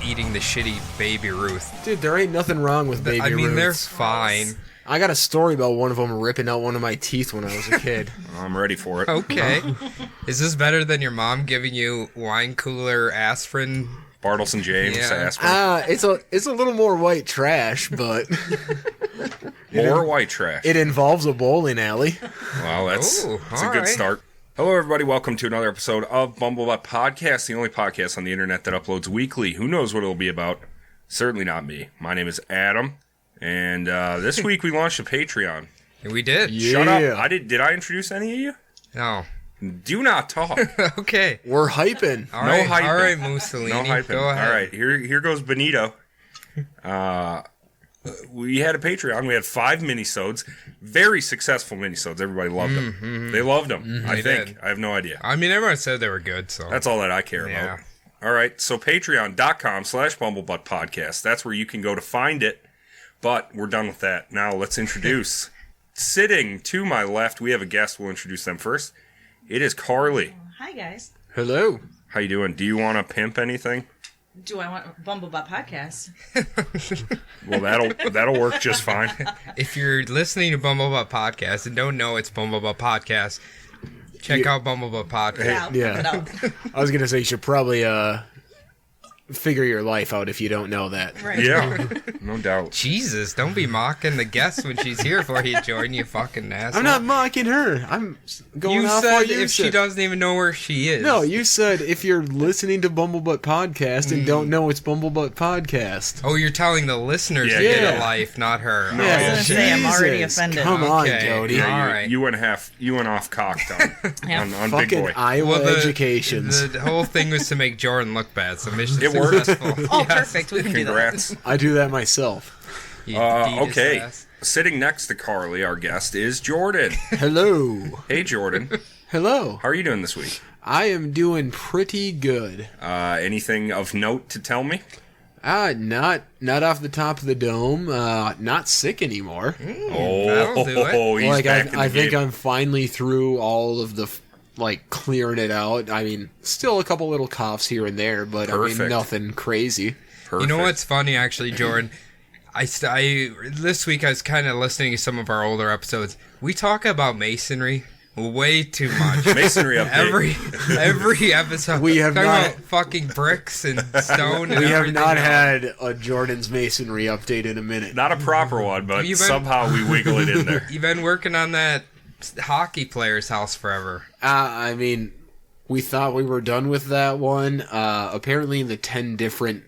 eating the shitty Baby Ruth. Dude, there ain't nothing wrong with Baby Ruth. I mean, they're fine. I got a story about one of them ripping out one of my teeth when I was a kid. I'm ready for it. Okay. Is this better than your mom giving you wine cooler aspirin? Bartles and James aspirin. It's a little more white trash, but... More white trash. It involves a bowling alley. Well, that's a good start. Hello, everybody. Welcome to another episode of Bumblebutt Podcast, the only podcast on the internet that uploads weekly. Who knows what it'll be about? Certainly not me. My name is Adam, and this week we launched a Patreon. We did. Yeah. Shut up. Did I introduce any of you? No. Do not talk. Okay. We're hyping. No hyping. All right, Mussolini. No hyping. Go ahead. All right, here goes Benito. We had a Patreon. We had 5 minisodes. Very successful minisodes. Everybody loved them. Mm-hmm. They loved them, I think. Did. I have no idea. I mean, everyone said they were good, so... That's all that I care about. All right, so patreon.com/bumblebuttpodcast. That's where you can go to find it. But we're done with that. Now let's introduce. Sitting to my left, we have a guest. We'll introduce them first. It is Carly. Hi, guys. Hello. How you doing? Do you want to pimp anything? Do I want Bumblebutt Podcast? Well, that'll work just fine. If you're listening to Bumblebutt Podcast and don't know it's Bumblebutt Podcast, check out Bumblebutt Podcast. Yeah. I was going to say you should probably figure your life out if you don't know that. Right. Yeah, no doubt. Jesus, don't be mocking the guest when she's here for you, Jordan, you fucking asshole. I'm not mocking her. I'm going you off said what you if she doesn't even know where she is. No, you said if you're listening to Bumblebutt Podcast and don't know it's Bumblebutt Podcast. Oh, you're telling the listeners to get a life, not her. I was going to say, I'm already offended. Come on, Okay. Cody. All right. You went off cocked on Big Fucking Boy. Iowa educations. The whole thing was to make Jordan look bad, so mission It worked. successful. Oh, perfect. We can Congrats. do that. I do that myself. You Okay. ass. Sitting next to Carly, our guest, is Jordan. Hello. Hey, Jordan. Hello. How are you doing this week? I am doing pretty good. Anything of note to tell me? Not off the top of the dome. Not sick anymore. That'll do it. He's back in the I think game. I'm finally through all of the clearing it out. I mean, still a couple little coughs here and there, but I Perfect. mean nothing crazy. Perfect. You know what's funny, actually, Jordan? This week I was kind of listening to some of our older episodes. We talk about masonry way too much. Masonry update. Every episode. We have talking not- about fucking bricks and stone. And We have everything not else. had a Jordan's Masonry update in a minute. Not a proper one, but You been- somehow we wiggle it in there. You've been working on that hockey player's house forever. I mean, we thought we were done with that one. Apparently, the 10 different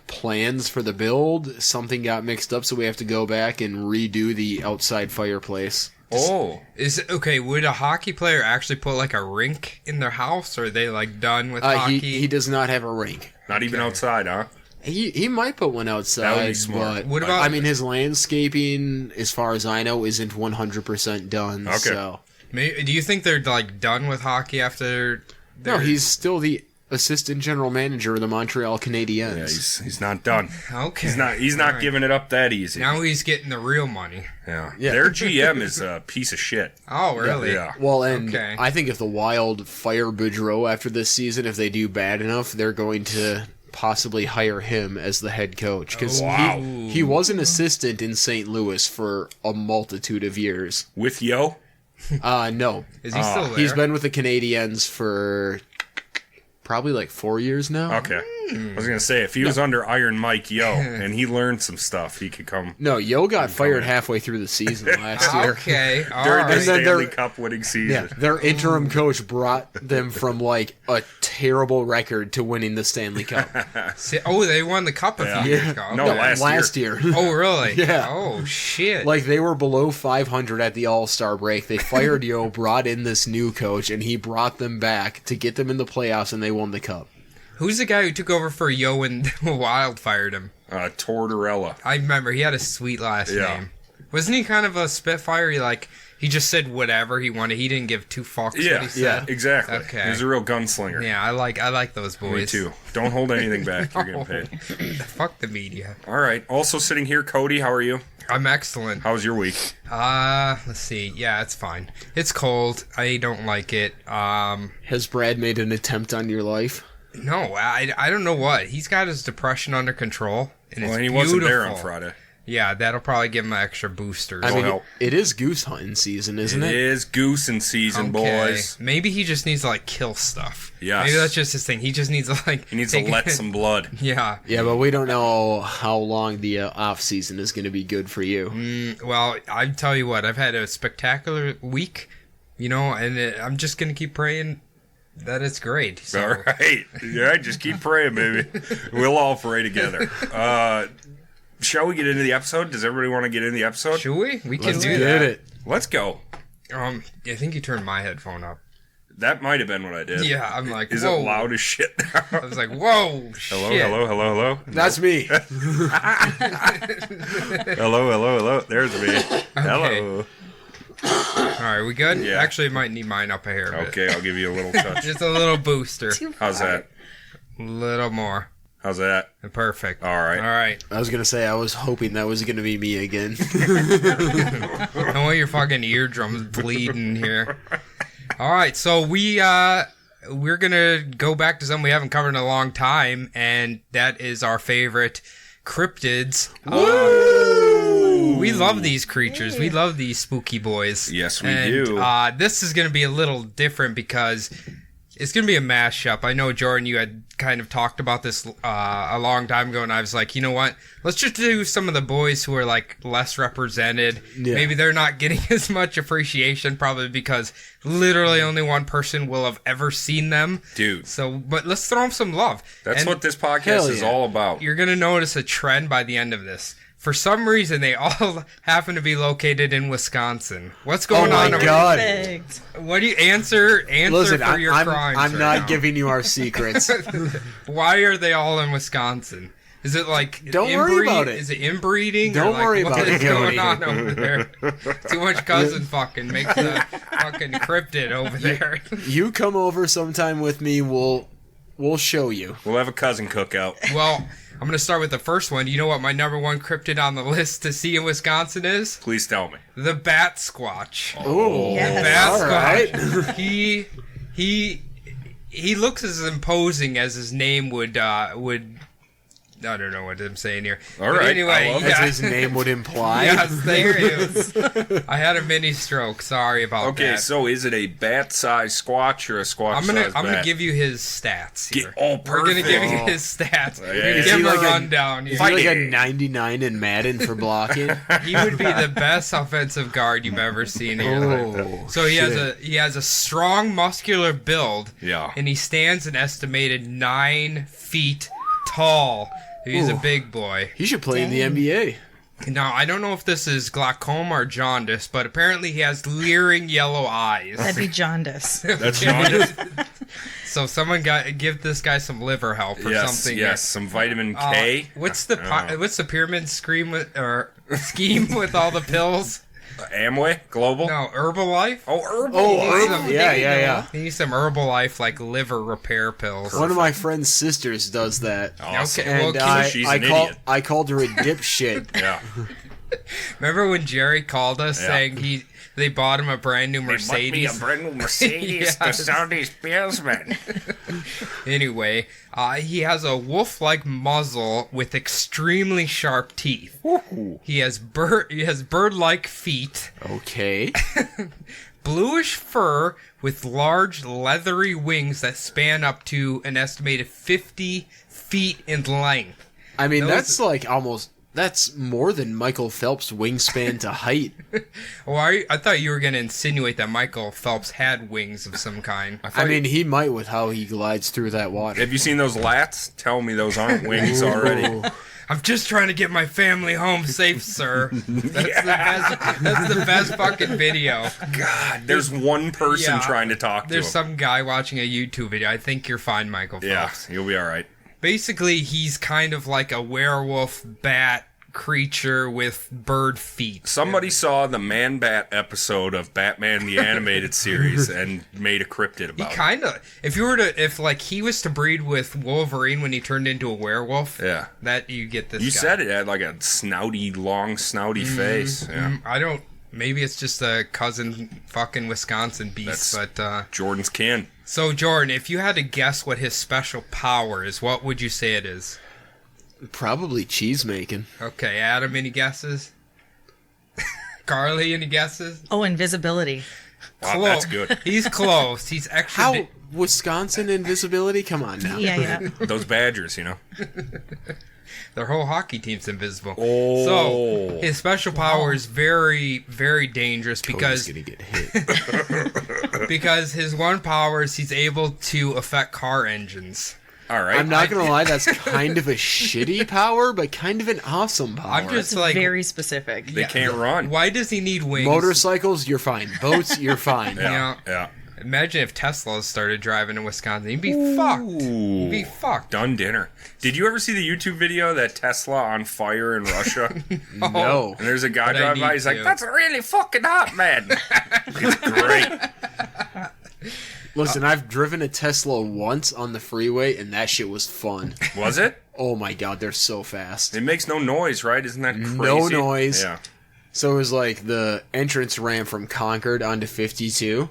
plans for the build, something got mixed up, so we have to go back and redo the outside fireplace. Oh. Would a hockey player actually put a rink in their house, or are they done with hockey? He does not have a rink. Not even outside, huh? He might put one outside. That would be smart. But What about- I mean, his landscaping, as far as I know, isn't 100% done. Okay. So. Do you think they're done with hockey after? No, he's still the assistant general manager of the Montreal Canadiens. Yeah, he's not done. Okay. He's not giving it up that easy. Now he's getting the real money. Yeah. Yeah. Their GM is a piece of shit. Oh, really? Yeah. Well, and Okay. I think if the Wild fire Boudreau after this season, if they do bad enough, they're going to possibly hire him as the head coach. Because Wow. he was an assistant in St. Louis for a multitude of years. With Yo? No. Is he still there? He's been with the Canadiens for probably 4 years now. Okay. I was going to say, if he was under Iron Mike Yo and he learned some stuff, he could come No, Yo got fired halfway through the season last year. Okay. All during the right. And then Stanley they're- Cup winning Yeah, season. their interim coach brought them from a terrible record to winning the Stanley Cup. Oh, they won the cup a few years ago. No, last year. Oh, really? Yeah. Oh, shit. They were below 500 at the All-Star break. They fired Yo, brought in this new coach, and he brought them back to get them in the playoffs, and they won the cup. Who's the guy who took over for Yo when Wild fired him? Tortorella. I remember he had a sweet last Yeah. name. Wasn't he kind of a spitfire? He just said whatever he wanted. He didn't give two fucks what he Yeah, said. exactly. Okay. He was a real gunslinger. Yeah, I like those boys. Me too. Don't hold anything back. You're getting paid. Fuck the media. All right. Also sitting here, Cody, how are you? I'm excellent. How was your week? Let's see. Yeah, it's fine. It's cold. I don't like it. Has Brad made an attempt on your life? No, I don't know what. He's got his depression under control. And Well, it's and he beautiful. wasn't there on Friday. Yeah, that'll probably give him an extra booster. I mean, help. it is goose hunting season, isn't It it? is goosing season, boys. Maybe he just needs to, like, kill stuff. Yes. Maybe that's just his thing. He just needs to, like... He needs to let some blood. Yeah. Yeah, but we don't know how long the off season is going to be good for you. Well, I tell you what, I've had a spectacular week, and I'm just going to keep praying that it's great. So. All right. Yeah, just keep praying, baby. We'll all pray together. Shall we get into the episode? Does everybody want to get into the episode? Should we? We can Let's do get that. it. Let's go. I think you turned my headphone up. That might have been what I did. Yeah, I'm like, Is whoa. it loud as shit? I was like, whoa, Hello, shit. hello. That's me. Hello. There's me. Hello. All right, we good? Yeah. Actually, it might need mine up a hair bit. Okay, I'll give you a little touch. Just a little booster. How's that? A little more. How's that? Perfect. All right. All right. I was going to say, I was hoping that was going to be me again. I don't want your fucking eardrums bleeding here. All right, so we're gonna go back to something we haven't covered in a long time, and that is our favorite cryptids. We love these creatures. We love these spooky boys. Yes, we and, do. This is gonna be a little different because it's gonna be a mashup. I know, Jordan, you had kind of talked about this a long time ago, and I was like, you know what? Let's just do some of the boys who are like less represented. Yeah. Maybe they're not getting as much appreciation, probably because literally only one person will have ever seen them. Dude. So, but let's throw them some love. That's And what this podcast Hell is yeah. all about. you're gonna notice a trend by the end of this. For some reason, they all happen to be located in Wisconsin. What's going my on over God. Perfect. What do you answer Listen, for your I'm crimes? I'm right not now. giving you our secrets. Why are they all in Wisconsin? Is it like Don't worry about it. Is it inbreeding? Don't or like, worry what about is it, going Cody. on over there? Too much cousin fucking makes a fucking cryptid over there. You come over sometime with me, we'll show you. We'll have a cousin cookout. Well, I'm gonna start with the first one. You know what my number one cryptid on the list to see in Wisconsin is? Please tell me. The Bat Squatch. Oh, Yes. Bat all Squatch. right. He looks as imposing as his name would. I don't know what I'm saying here. All But right, Anyway, I love yeah. As his name would imply. Yes, there it is. I had a mini stroke. Sorry about Okay, that. so is it a bat-sized squatch or a squatch-sized bat? I'm gonna give you his stats here. Oh, We're gonna perfect. give you his stats. Yeah. We're gonna Is give he him like a a- rundown here. Is he like a 99 in Madden for blocking? He would be the best offensive guard you've ever seen in your life. Oh, So he has a strong muscular build. Yeah. And he stands an estimated 9 feet tall. He's a Ooh. big boy. He should play in the NBA. Now, I don't know if this is glaucoma or jaundice, but apparently he has leering yellow eyes. That'd be jaundice. That's jaundice. So someone give this guy some liver help or Yes, something. yes. Some vitamin K. What's the pyramid scheme scheme with all the pills? Amway? Global? No, Herbalife. Oh, herbal. Oh, Herbal. Herbal. Yeah. He needs some Herbalife like liver repair pills. One of my friend's sisters does that. Awesome. Okay, well, And can she's an idiot. I called her a dipshit. Yeah. Remember when Jerry called us Yeah. saying they bought him a brand new Mercedes? brand new Mercedes Yes. sell these pills, man. Anyway, he has a wolf-like muzzle with extremely sharp teeth. He has bird-like feet, Okay. bluish fur with large leathery wings that span up to an estimated 50 feet in length. I mean, Those- that's more than Michael Phelps' wingspan to height. Oh, I thought you were going to insinuate that Michael Phelps had wings of some kind. I mean, he might with how he glides through that water. Have you seen those lats? Tell me those aren't wings already. Ooh. I'm just trying to get my family home safe, sir. That's the best fucking video. God, there's one person Yeah, trying to talk to There's him. some guy watching a YouTube video. I think you're fine, Michael Yeah, Phelps. you'll be all right. Basically, he's kind of like a werewolf bat creature with bird feet. Somebody saw the Man-Bat episode of Batman the Animated Series and made a cryptid He about it. kind of, if he was to breed with Wolverine when he turned into a werewolf, Yeah. that you get this You guy. said it had like a long, snouty face. Yeah. I don't, maybe it's just a cousin fucking Wisconsin beast, but, Jordan's kin. So, Jordan, if you had to guess what his special power is, what would you say it is? Probably cheese making. Okay, Adam, any guesses? Carly, any guesses? Oh, invisibility. Wow, that's good. He's close. He's extra. How Wisconsin invisibility? Come on now. Yeah. Those Badgers, you know. Their whole hockey team's invisible. Oh. So his special power is very, very dangerous because Cody's gonna get hit. because his one power is he's able to affect car engines. All right. I'm not gonna lie, that's kind of a shitty power, but kind of an awesome power. I'm just It's like, very specific. They can't run. why does he need wings? Motorcycles, you're fine. Boats, you're fine. Yeah. Yeah. Yeah. Imagine if Tesla started driving in Wisconsin. He'd be fucked. He'd be fucked. Done dinner. Did you ever see the YouTube video that Tesla on fire in Russia? No. And there's a guy But I driving by. need He's like, to. "That's really fucking hot, man." It's great. Listen, I've driven a Tesla once on the freeway, and that shit was fun. Was it? Oh my god, they're so fast. It makes no noise, right? Isn't that crazy? No noise. Yeah. So it was like the entrance ramp from Concord onto 52,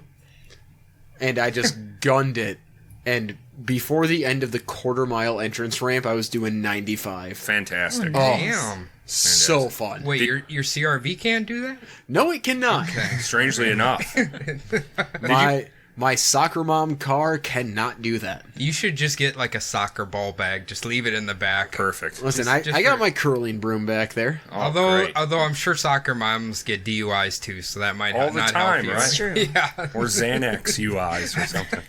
and I just gunned it. And before the end of the quarter-mile entrance ramp, I was doing 95. Fantastic. Oh. Damn. So fun. Wait, your CRV can't do that? No, it cannot. Strangely enough. My soccer mom car cannot do that. You should just get like a soccer ball bag. Just leave it in the back. Perfect. Listen, Just I got for- my curling broom back there. Oh, although great. I'm sure soccer moms get DUIs too, so that might All the not time, help you. right? It's true. Yeah. Or Xanax UIs or something.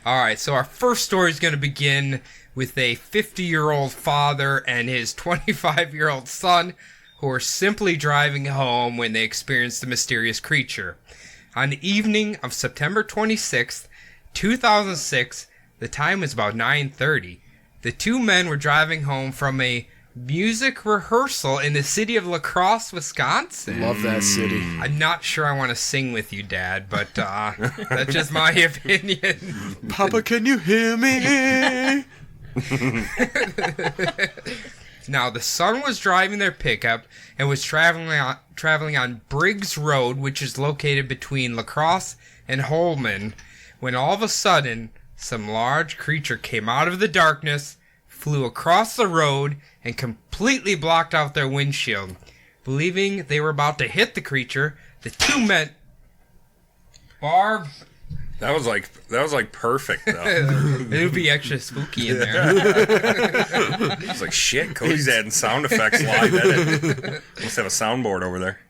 All right, so our first story is going to begin with a 50-year-old father and his 25-year-old son who are simply driving home when they experience the mysterious creature. On the evening of September 26th, 2006, the time was about 9:30. The two men were driving home from a music rehearsal in the city of La Crosse, Wisconsin. Love that city. I'm not sure I want to sing with you, Dad, but that's just my opinion. Papa, can you hear me? Now, the son was driving their pickup and was traveling on Briggs Road, which is located between La Crosse and Holman, when all of a sudden, some large creature came out of the darkness, flew across the road, and completely blocked out their windshield. Believing they were about to hit the creature, the two men... Barb... That was like perfect though. It would be extra spooky in there. I was like, shit, Cody's adding sound effects live edit. Must have a soundboard over there.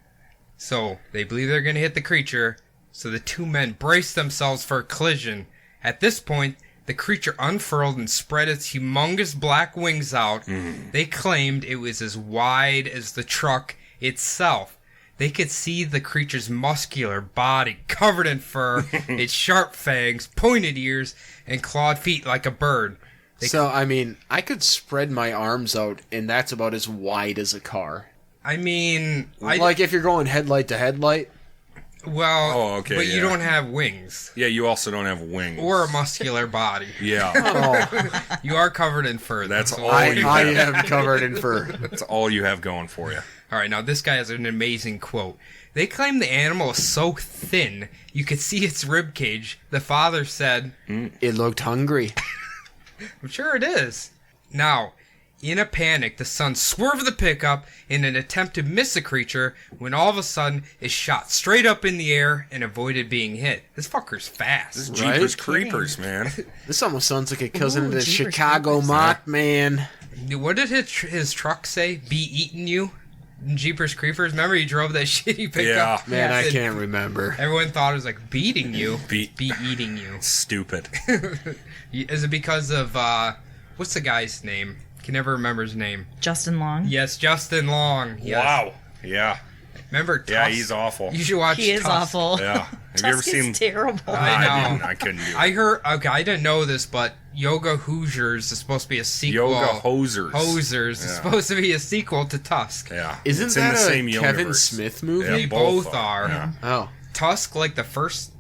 So, they believe they're going to hit the creature, so the two men brace themselves for a collision. At this point, the creature unfurled and spread its humongous black wings out. They claimed it was as wide as the truck itself. They could see the creature's muscular body covered in fur, its sharp fangs, pointed ears, and clawed feet like a bird. So, I mean, I could spread my arms out, and that's about as wide as a car. I mean, Like if you're going headlight to headlight. well, Oh, okay, but you yeah. don't have wings Yeah, you also don't have wings. or a muscular body. Yeah, Oh, You are covered in fur. That's so- all I you am covered in fur. that's all you have going for you. All right, now this guy has an amazing quote. They claim the animal is so thin you could see its rib cage. The father said, It looked hungry. I'm sure it is. Now, in a panic, the son swerved the pickup in an attempt to miss the creature when all of a sudden it shot straight up in the air and avoided being hit. This fucker's fast. Jeepers Right? Creepers, man. This almost sounds like a cousin of the Jeepers Chicago Creepers. Mothman. What did his truck say? Be eating you? Jeepers Creepers? Remember he drove that shitty pickup? Yeah. Man, I Said- can't remember. Everyone thought it was like beating you. Be- eating you. Stupid. Is it because of, what's the guy's name? Can never remember his name. Justin Long. Yes, Justin Long. Yes. Wow. Yeah. Remember Tusk? Yeah, he's awful. You should watch He is Tusk. awful. Yeah. Have Tusk you ever is seen? terrible. I know. I couldn't do it. I heard, okay, I didn't know this, but Yoga Hoosiers is supposed to be a sequel. Yoga Hosers. Hosers is Yeah. supposed to be a sequel to Tusk. Yeah. Isn't It's that in the a same Kevin universe. Smith movie? Yeah, They both are. Yeah. Oh. Tusk, like the first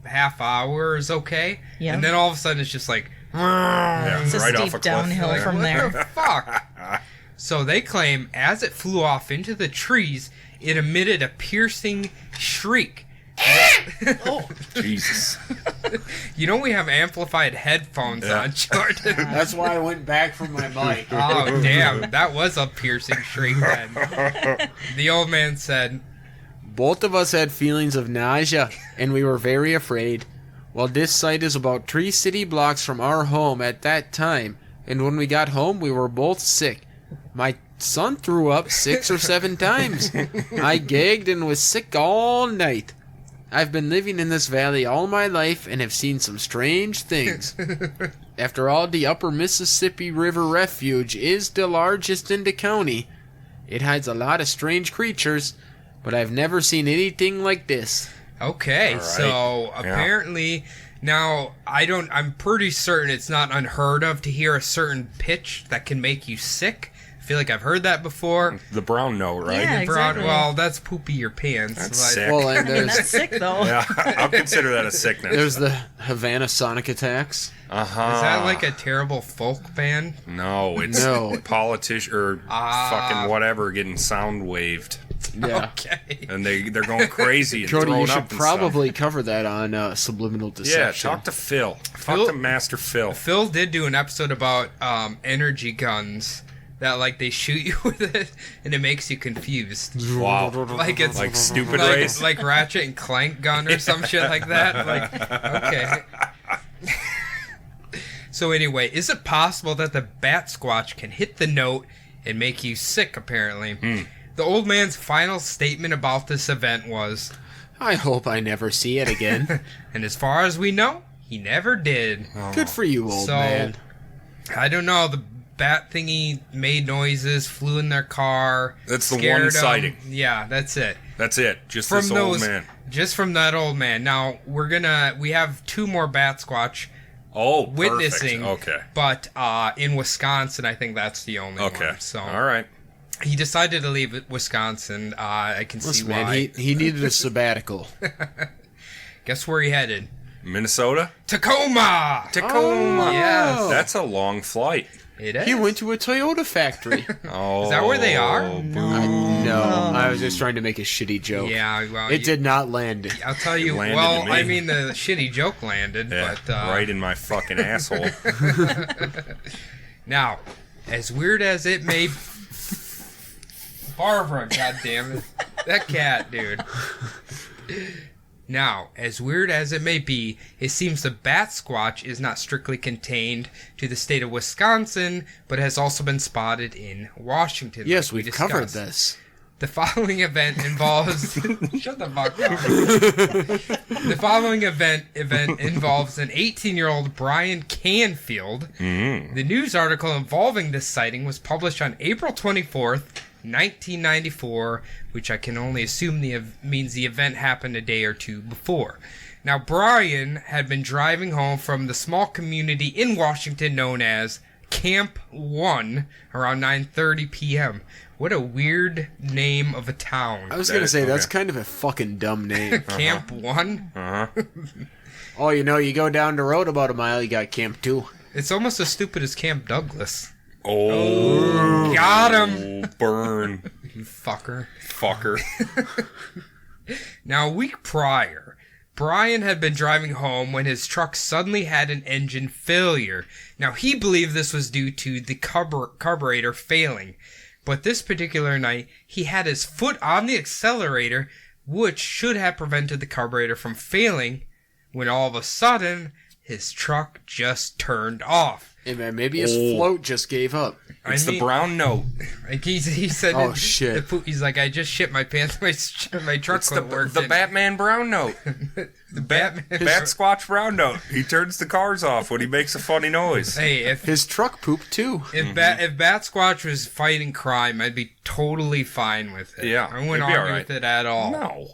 half hour is okay. Yeah. And then all of a sudden it's just like, Yeah, It's a right off steep a cliff. downhill Yeah. from what there. the fuck? So they claim as it flew off into the trees, it emitted a piercing shriek. Oh. Jesus. You know we have amplified headphones on, Jordan. That's why I went back from my mic. Oh, damn. That was a piercing shriek then. The old man said, Both of us had feelings of nausea, and we were very afraid. Well, this site is about 3 city blocks from our home at that time, and when we got home, we were both sick. My son threw up 6 or 7 times. I gagged and was sick all night. I've been living in this valley all my life and have seen some strange things. After all, the Upper Mississippi River Refuge is the largest in the county. It hides a lot of strange creatures, but I've never seen anything like this. okay, All right. so Yeah. apparently, now, I'm pretty certain it's not unheard of to hear a certain pitch that can make you sick. I feel like I've heard that before. The brown note, right? Yeah. Exactly. Well, that's poopy your pants. That's Like- sick. Well, and I mean, that's there's, sick, though. Yeah, I'll consider that a sickness. there's the Havana Sonic Attacks. Uh-huh. Is that like a terrible folk band? No, it's No. politician or fucking whatever getting sound waved. Yeah. Okay. And they're going crazy and Cody, throwing you up should and probably cover that on Subliminal stuff. Yeah, Deception. talk to Phil. Phil- Talk to Master Phil. Phil did do an episode about energy guns that, like, they shoot you with it and it makes you confused. Wow. Like it's Like stupid like, race. like Ratchet and Clank gun or some shit like that. Like, okay. So anyway, is it possible that the bat squatch can hit the note and make you sick, apparently? The old man's final statement about this event was, I hope I never see it again. and as far as we know, he never did. Good for you, old So, man. I don't know, the bat thingy made noises, flew in their car. That's the scared one 'em. sighting. Yeah, that's it. That's it. Just this old man. Just from that old man. Now, we have 2 more bat squatch Oh, witnessing. perfect. Okay. But in Wisconsin, I think that's the only Okay. one. So All right. he decided to leave Wisconsin. I can see Listen, why. man, he needed a sabbatical. Guess where he headed? Minnesota? Tacoma! Tacoma. Yes. That's a long flight. It is. He went to a Toyota factory. Oh. Is that where they are? No, I was just trying to make a shitty joke. Yeah, well, It did not land. I'll tell you. Landed Well, to me. I mean, the shitty joke landed, Yeah, but right in my fucking asshole. now, as weird as it may, Barbara, goddammit, that cat, dude. Now, as weird as it may be, it seems the bat squatch is not strictly contained to the state of Wisconsin, but has also been spotted in Washington. Yes, like we we've covered discussed. this. The following event involves... Shut the fuck up. The following event involves an 18-year-old Brian Canfield. The news article involving this sighting was published on April 24th, 1994, which I can only assume means the event happened a day or two before. Now, Brian had been driving home from the small community in Washington known as Camp 1 around 9:30 p.m. What a weird name of a town. I was going to say, that's okay. kind of a fucking dumb name. Camp 1? Uh-huh. Oh, you go down the road about a mile, you got Camp 2. It's almost as stupid as Camp Douglas. Oh. Got him! Burn. You fucker. Fucker. Now, a week prior, Brian had been driving home when his truck suddenly had an engine failure. Now, he believed this was due to the carburetor failing. But this particular night, he had his foot on the accelerator, which should have prevented the carburetor from failing, when all of a sudden, his truck just turned off. Hey, man, maybe his float just gave up. It's the brown note. Like he said, Oh, shit. He's like, I just shit my pants. My truck It's quit working. the Batman brown note. The Batman. Bat Squatch brown note. He turns the cars off when he makes a funny noise. Hey, if His truck pooped, too. if Bat Squatch was fighting crime, I'd be totally fine with it. Yeah, I wouldn't it'd be argue alright. with it at all. No.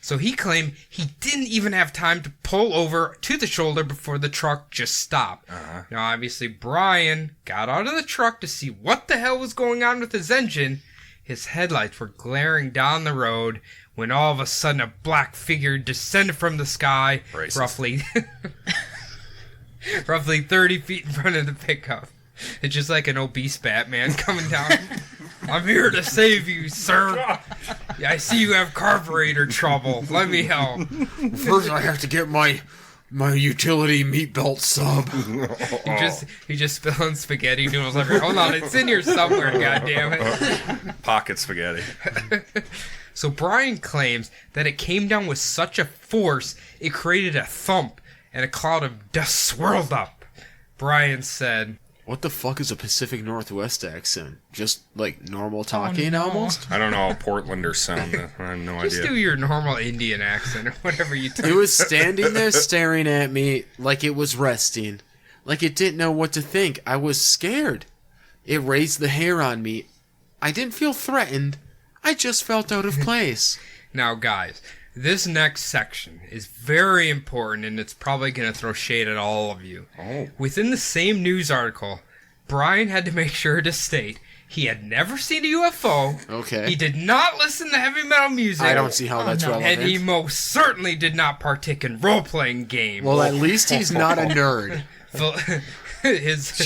So he claimed he didn't even have time to pull over to the shoulder before the truck just stopped. Now, obviously, Brian got out of the truck to see what the hell was going on with his engine. His headlights were glaring down the road when all of a sudden a black figure descended from the sky, Racist. roughly 30 feet in front of the pickup. It's just like an obese Batman coming down. I'm here to save you, sir. I see you have carburetor trouble. Let me help. First, I have to get my utility meat belt sub. He just spilling spaghetti noodles everywhere. Hold on, it's in here somewhere, goddammit. Pocket spaghetti. So Brian claims that it came down with such a force, it created a thump, and a cloud of dust swirled up. Brian said, What the fuck is a Pacific Northwest accent? Just like normal talking almost? I don't know how Portlanders sound. I have no just idea. do your normal Indian accent or whatever you do. It was standing there staring at me like it was resting. Like it didn't know what to think. I was scared. It raised the hair on me. I didn't feel threatened. I just felt out of place. Now, guys, this next section is very important, and it's probably going to throw shade at all of you. Oh. Within the same news article, Brian had to make sure to state he had never seen a UFO. Okay. He did not listen to heavy metal music. I don't see how that's relevant. And he most certainly did not partake in role-playing games. Well, at least he's not a nerd.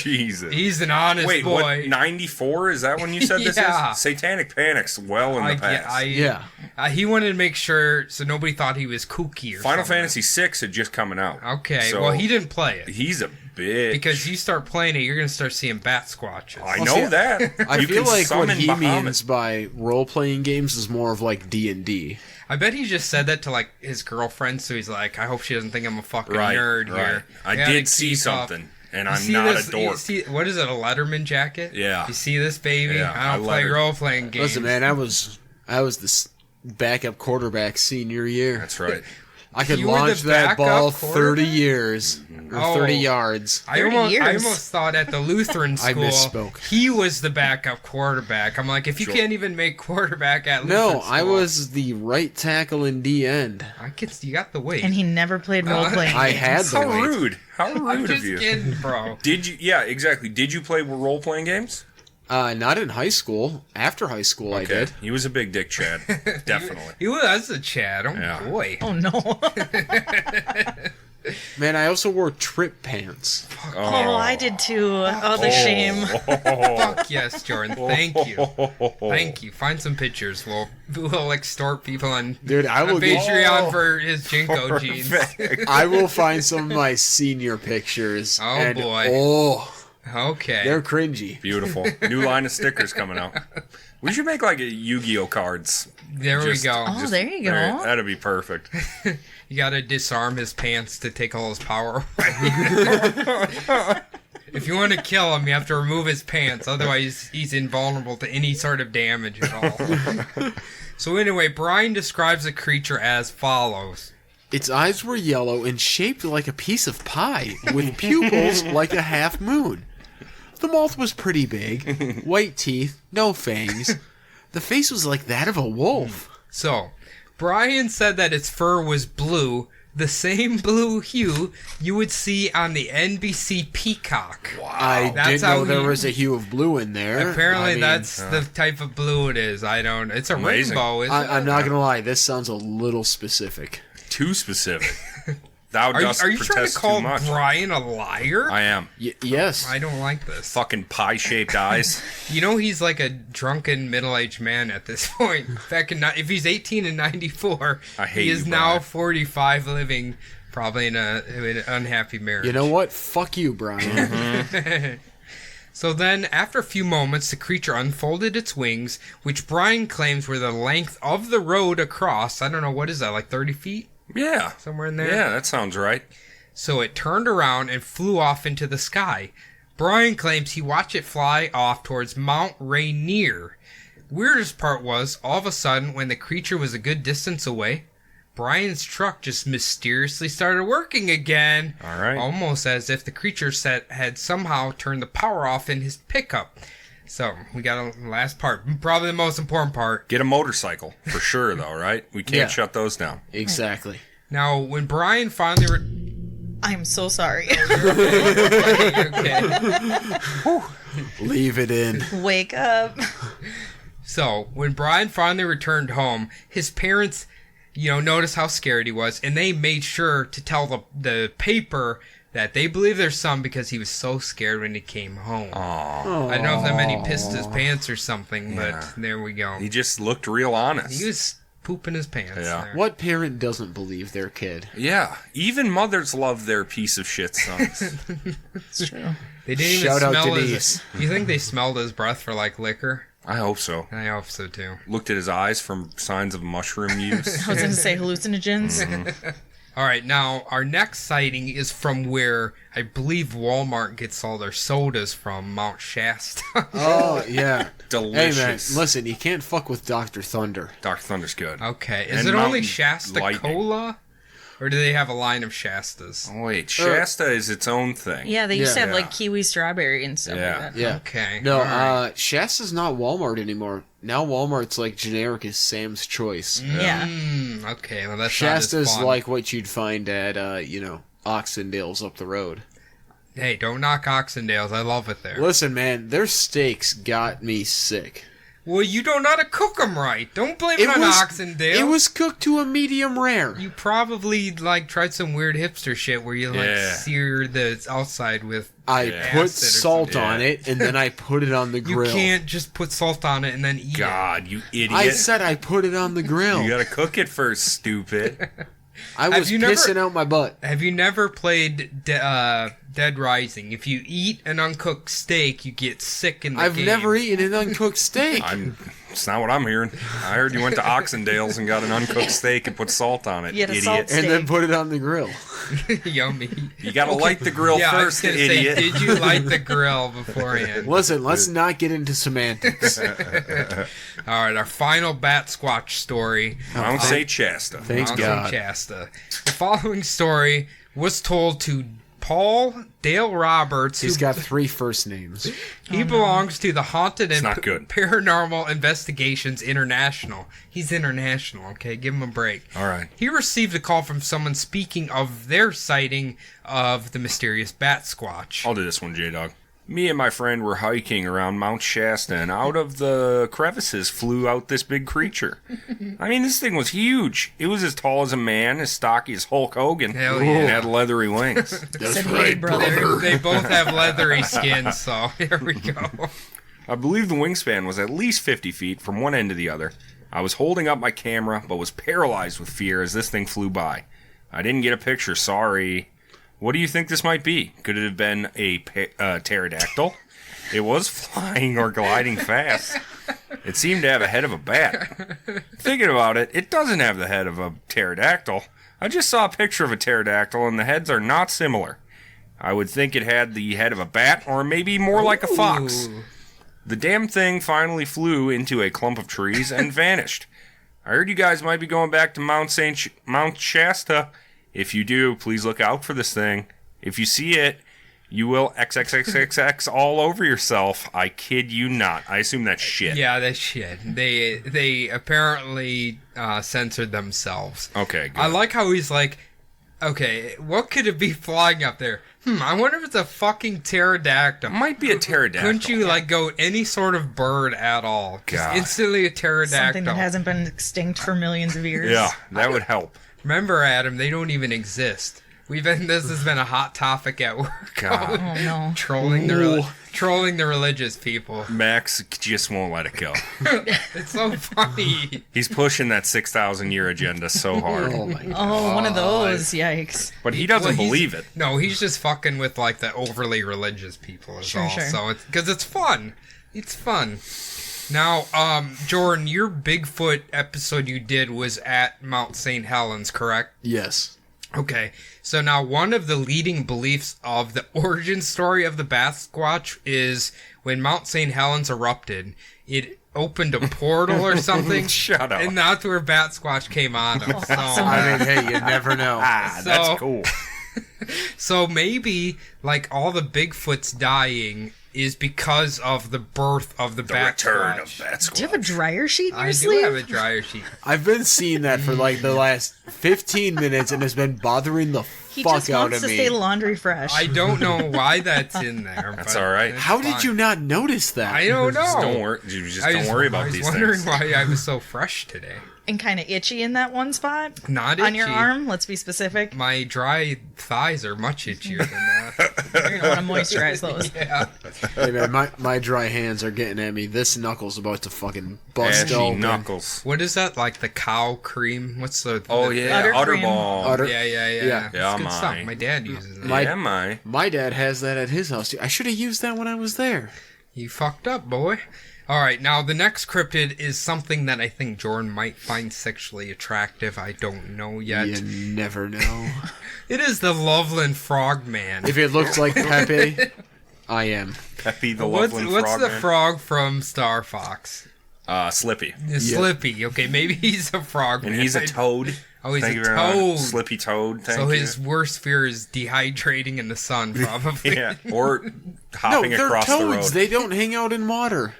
Jesus. He's an honest Wait, boy. what, 94? Is that when you said this Yeah. is? Satanic Panic's well in the past. Yeah. He wanted to make sure so nobody thought he was kooky or Final something. Fantasy VI had just coming out. Okay, So well, he didn't play it. He's a bitch. Because you start playing it, you're going to start seeing bat squatches. I know that. I You feel can like what summon he Bahamut. means by role-playing games is more of like D&D. I bet he just said that to, like, his girlfriend, so he's like, I hope she doesn't think I'm a fucking nerd here. I gotta did see keep up. something, and You I'm see not this, a dork. you see, what is it, a Letterman jacket? Yeah. You see this, baby? Yeah, I don't I play lettered. role-playing games. Listen, man, I was the backup quarterback senior year. That's right. I could You were the launch that backup ball quarterback? 30 years. Or Oh. 30 yards. I 30 almost years. thought at the Lutheran I school misspoke. he was the backup quarterback. I'm like, if you Sure. can't even make quarterback at Lutheran No, school, I was the right tackle in D end. you got the weight. And he never played role-playing I games. had the How weight. rude. How I'm rude just of you. kidding, bro. Did you? Yeah, exactly. Did you play role-playing games? Not in high school. After high school, I did. He was a big dick, Chad. Definitely. He was a Chad. Oh, Yeah. boy. Oh, no. Man, I also wore trip pants. Oh, I did too. Oh, the shame. Fuck yes, Jordan. Thank you. Thank you. Find some pictures. We'll extort people on, Dude, I will on Patreon for his Jinko jeans. I will find some of my senior pictures. Oh, and, boy. Oh, Okay. they're cringy. Beautiful. New line of stickers coming out. We should make like a Yu-Gi-Oh cards. There we go. Oh, there you go. That'd be perfect. You gotta disarm his pants to take all his power away. If you want to kill him, you have to remove his pants. Otherwise, he's invulnerable to any sort of damage at all. So anyway, Brian describes the creature as follows. Its eyes were yellow and shaped like a piece of pie, with pupils like a half moon. The mouth was pretty big, white teeth, no fangs. The face was like that of a wolf. So, Brian said that its fur was blue, the same blue hue you would see on the NBC Peacock. I That's didn't how know there he- was a hue of blue in there. Apparently, I mean, that's the type of blue it is. It's a Amazing. rainbow, isn't it? I'm not gonna lie. This sounds a little specific. Too specific. Thou Are dost you trying to protest call too much. Brian a liar? I am. Yes. I don't like this. Fucking pie-shaped eyes. You know he's like a drunken middle-aged man at this point. If he's 18 and 94, I hate he is you, now Brian. 45, living probably in an unhappy marriage. You know what? Fuck you, Brian. So then, after a few moments, the creature unfolded its wings, which Brian claims were the length of the road across. I don't know, what is that, like 30 feet? Yeah. Somewhere in there? Yeah, that sounds right. So it turned around and flew off into the sky. Brian claims he watched it fly off towards Mount Rainier. Weirdest part was, all of a sudden, when the creature was a good distance away, Brian's truck just mysteriously started working again. All right. Almost as if the creature had somehow turned the power off in his pickup. So, we got a last part. Probably the most important part. Get a motorcycle, for sure, though, right? We can't Yeah. shut those down. Exactly. Now, when Brian finally... I'm so sorry. okay. Leave it in. Wake up. So, when Brian finally returned home, his parents, noticed how scared he was, and they made sure to tell the paper that they believe their son because he was so scared when he came home. Aww. I don't know if that meant he pissed his pants or something, but there we go. He just looked real honest. He was pooping his pants. Yeah. There. What parent doesn't believe their kid? Yeah. Even mothers love their piece of shit sons. It's true. They didn't even Shout out smell Denise. his... You think they smelled his breath for, like, liquor? I hope so. I hope so, too. Looked at his eyes for signs of mushroom use. I was going to say hallucinogens. All right, now, our next sighting is from where I believe Walmart gets all their sodas from, Mount Shasta. Oh, yeah. Delicious. Hey, man, listen, you can't fuck with Dr. Thunder. Dr. Thunder's good. Okay, is And it only Mountain Shasta Lightning. Cola? Or do they have a line of Shastas? Oh, wait, Shasta is its own thing. Yeah, they used to have Yeah. like kiwi strawberry and stuff Yeah. like that. Yeah. Okay. No, all right. Shasta's not Walmart anymore. Now Walmart's like generic as Sam's Choice. Yeah. Okay, well, that's Shasta's not as fun. like what you'd find at, Oxendale's up the road. Hey, don't knock Oxendale's. I love it there. Listen, man, their steaks got me sick. Well, you don't know how to cook them right. Don't blame it on Oxendale. It was cooked to a medium rare. You probably, like, tried some weird hipster shit where you, like, Yeah. sear the outside with I put acid or salt something. on it, and then I put it on the You grill. can't just put salt on it and then eat God, you idiot. I said I put it on the grill. You gotta cook it first, stupid. I was you never- pissing out my butt. it. Have you never played Dead Rising? If you eat an uncooked steak, you get sick in the I've game. never eaten an uncooked steak. It's not what I'm hearing. I heard you went to Oxendale's and got an uncooked steak and put salt on it, You had a idiot. salt and then steak. put it on the grill. Yummy. You gotta light the grill Yeah, first, I was gonna idiot. say, did you light the grill beforehand? Listen, let's not get into semantics. All right, our final Bat Squatch story. Mount St. Shasta. Thanks Mount God. Shasta. The following story was told to Paul Dale Roberts. He's who- got 3 first names. He belongs to the Haunted and not good. Paranormal Investigations International. He's international, okay? Give him a break. All right. He received a call from someone speaking of their sighting of the mysterious Bat Squatch. I'll do this one, J-Dog. Me and my friend were hiking around Mount Shasta, and out of the crevices flew out this big creature. I mean, this thing was huge. It was as tall as a man, as stocky as Hulk Hogan, Hell yeah. and had leathery wings. Said, hey, brother. They both have leathery skin, so here we go. I believe the wingspan was at least 50 feet from one end to the other. I was holding up my camera, but was paralyzed with fear as this thing flew by. I didn't get a picture, sorry. What do you think this might be? Could it have been a pterodactyl? It was flying or gliding fast. It seemed to have a head of a bat. Thinking about it, it doesn't have the head of a pterodactyl. I just saw a picture of a pterodactyl, and the heads are not similar. I would think it had the head of a bat, or maybe more like a fox. Ooh. The damn thing finally flew into a clump of trees and vanished. I heard you guys might be going back to Mount Shasta. If you do, please look out for this thing. If you see it, you will XXXXX all over yourself. I kid you not. I assume that's shit. Yeah, that's shit. They apparently censored themselves. Okay, good. I like how he's like, okay, what could it be flying up there? I wonder if it's a fucking pterodactyl. Might be a pterodactyl. Couldn't you, like, go any sort of bird at all? Just God. instantly a pterodactyl. Something that hasn't been extinct for millions of years. Yeah, that would help. Remember, Adam, they don't even exist. This has been a hot topic at work. God. Oh, no. trolling the religious people. Max just won't let it go. It's so funny. He's pushing that 6,000 year agenda so hard. Oh my God. Oh, one of those. Yikes. But he doesn't believe it. No, he's just fucking with like the overly religious people. Is all. Sure. So it's because it's fun. It's fun. Now, Jordan, your Bigfoot episode you did was at Mount St. Helens, correct? Yes. Okay, so now one of the leading beliefs of the origin story of the Bat Squatch is when Mount St. Helens erupted, it opened a portal or something. Shut up. And that's where Bat Squatch came on. So, I mean, hey, you never know. Ah, So- that's cool. so maybe, like, all the Bigfoots dying is because of the birth of the, The Bat return Squatch. of Bat Do you have a Squatch. dryer sheet in your I sleeve? do have a dryer sheet. I've been seeing that for like the last 15 minutes, and it's been bothering the He fuck just out wants of to me. stay laundry fresh. I don't know why that's in there. That's but all right. it's How did fine. you not notice that? I don't know. Just don't worry. You just don't worry I about was these wondering things. why I was so fresh today. and kind of itchy in that one spot. Not on your itchy. arm. Let's be specific. My dry thighs are much itchier than that. You're gonna want to moisturize those. Yeah. Hey man, my dry hands are getting at me. This knuckle's about to fucking bust Ashy open. knuckles. What is that? Like the cow cream? What's the? Oh the- yeah, Utter Utter cream. Ball. Utter- Yeah. Yeah. It's Yeah, good stuff. mine. My dad uses it. My dad has that at his house too. I should have used that when I was there. You fucked up, boy. All right, now the next cryptid is something that I think Jordan might find sexually attractive. I don't know yet. You never know. It is the Loveland Frogman. If it looks like Pepe, I am. Peppy the What's Loveland the Frogman. frog from Star Fox? Slippy. Slippy. Okay, maybe he's a frog. And he's a toad. Oh, he's Thank a you very much. toad. Slippy toad. Thank So you. his worst fear is dehydrating in the sun, probably. Yeah, or No, hopping they're across the road. toads. They don't hang out in water.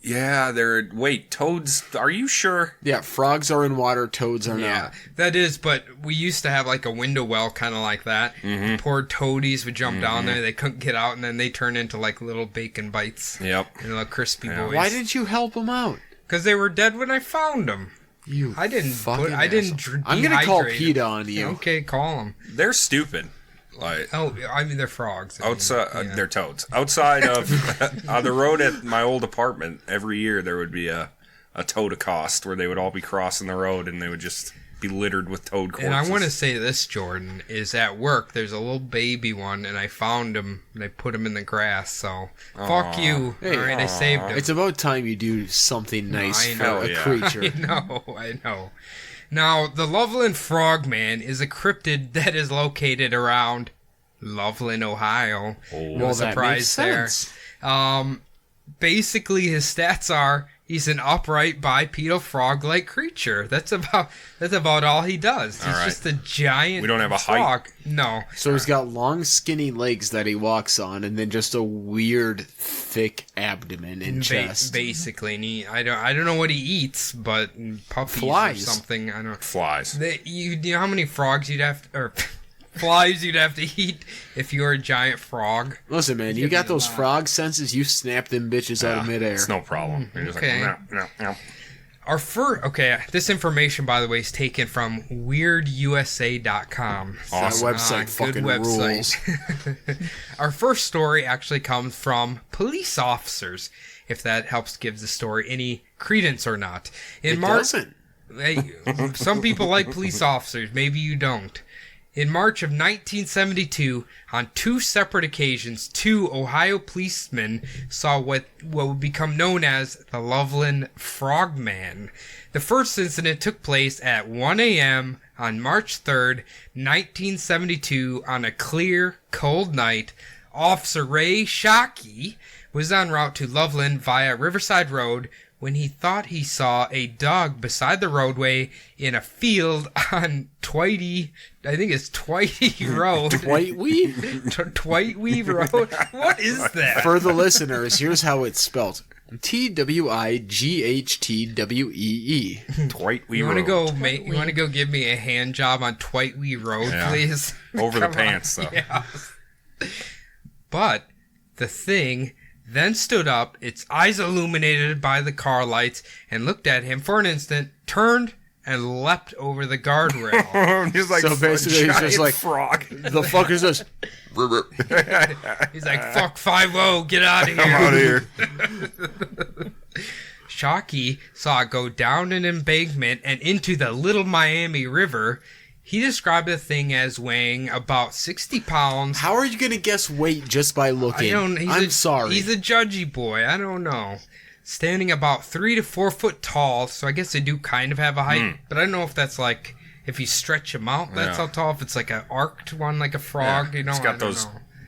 Yeah, they're... Wait, toads... Are you sure? Yeah, frogs are in water, toads are Yeah, not. that is, but we used to have like a window well kind of like that. Mm-hmm. Poor toadies would jump down there, they couldn't get out, and then they turn into like little bacon bites. Yep. And little crispy Yeah. boys. Why didn't you help them out? Because they were dead when I found them. You I didn't fucking I didn't asshole. I'm gonna call dehydrate PETA them. on you. Okay, call them. They're stupid. Like... Oh, I mean, they're frogs. I mean, Outside, yeah. they're toads. Outside of on the road at my old apartment, every year there would be a toad accost where they would all be crossing the road and they would just be littered with toad corpses. And I want to say this, Jordan, is at work there's a little baby one, and I found him, and I put him in the grass, so fuck you. Hey. Alright, I saved him. It's about time you do something nice I for know, a yeah. creature. I know. Now, the Loveland Frogman is a cryptid that is located around Loveland, Ohio. No Well, that surprise makes there. sense. Basically, his stats are he's an upright bipedal frog-like creature. That's about all he does. He's All right. just a giant. We don't have a height? frog. No. So he's got long, skinny legs that he walks on, and then just a weird, thick abdomen and chest. Basically, and I don't know what he eats, but puppies Flies. or something. I don't. Flies. You know how many frogs you'd have to, or flies you'd have to eat if you were a giant frog? Listen, man, you got those frog senses. You snap them bitches out of midair. It's no problem. You're just Okay. like, no. This information, by the way, is taken from WeirdUSA.com. That Awesome. website fucking rules. Our first story actually comes from police officers, if that helps give the story any credence or not. It doesn't. Hey, some people like police officers. Maybe you don't. In March of 1972, on two separate occasions, two Ohio policemen saw what would become known as the Loveland Frogman. The first incident took place at 1 a.m. on March 3rd, 1972, on a clear, cold night. Officer Ray Shockey was en route to Loveland via Riverside Road when he thought he saw a dog beside the roadway in a field on Twitey, I think it's Twitey Road. Twitewee? Twitey Road? What is that? For the listeners, here's how it's spelled. Twightwee. Dwight You want to Road. go? You want to go give me a hand job on Twitey Road, Yeah. please? Over the Come on. pants, though. Yeah. But the thing then stood up, its eyes illuminated by the car lights, and looked at him for an instant, turned, and leapt over the guardrail. He's like So basically, he's giant just like- frog. The fuck is this? He's like, fuck 5-0, get out of here. I'm out of here. Shockey saw it go down an embankment and into the Little Miami River. He described the thing as weighing about 60 pounds. How are you going to guess weight just by looking? I'm sorry. He's a judgy boy. I don't know. Standing about 3 to 4 foot tall, so I guess they do kind of have a height. But I don't know if that's like, if you stretch him out, that's Yeah. how tall. If it's like an arced one, like a frog, you know. He's I got don't those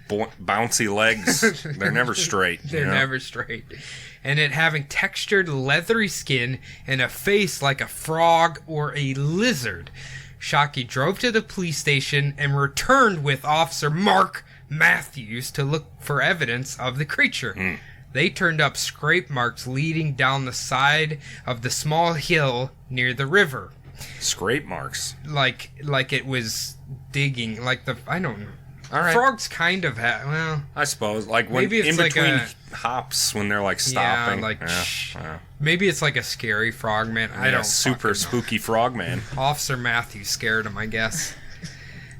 know. bouncy legs. They're never straight. They're you know? never straight. And it having textured leathery skin and a face like a frog or a lizard. Shockey drove to the police station and returned with Officer Mark Matthews to look for evidence of the creature. They turned up scrape marks leading down the side of the small hill near the river. Scrape marks. Like it was digging, like I don't know. All right. Frogs kind of have, well, I suppose. Like when maybe it's in like between hops when they're like stopping. Maybe it's like a scary frogman. I don't super spooky frogman. Officer Matthews scared him, I guess.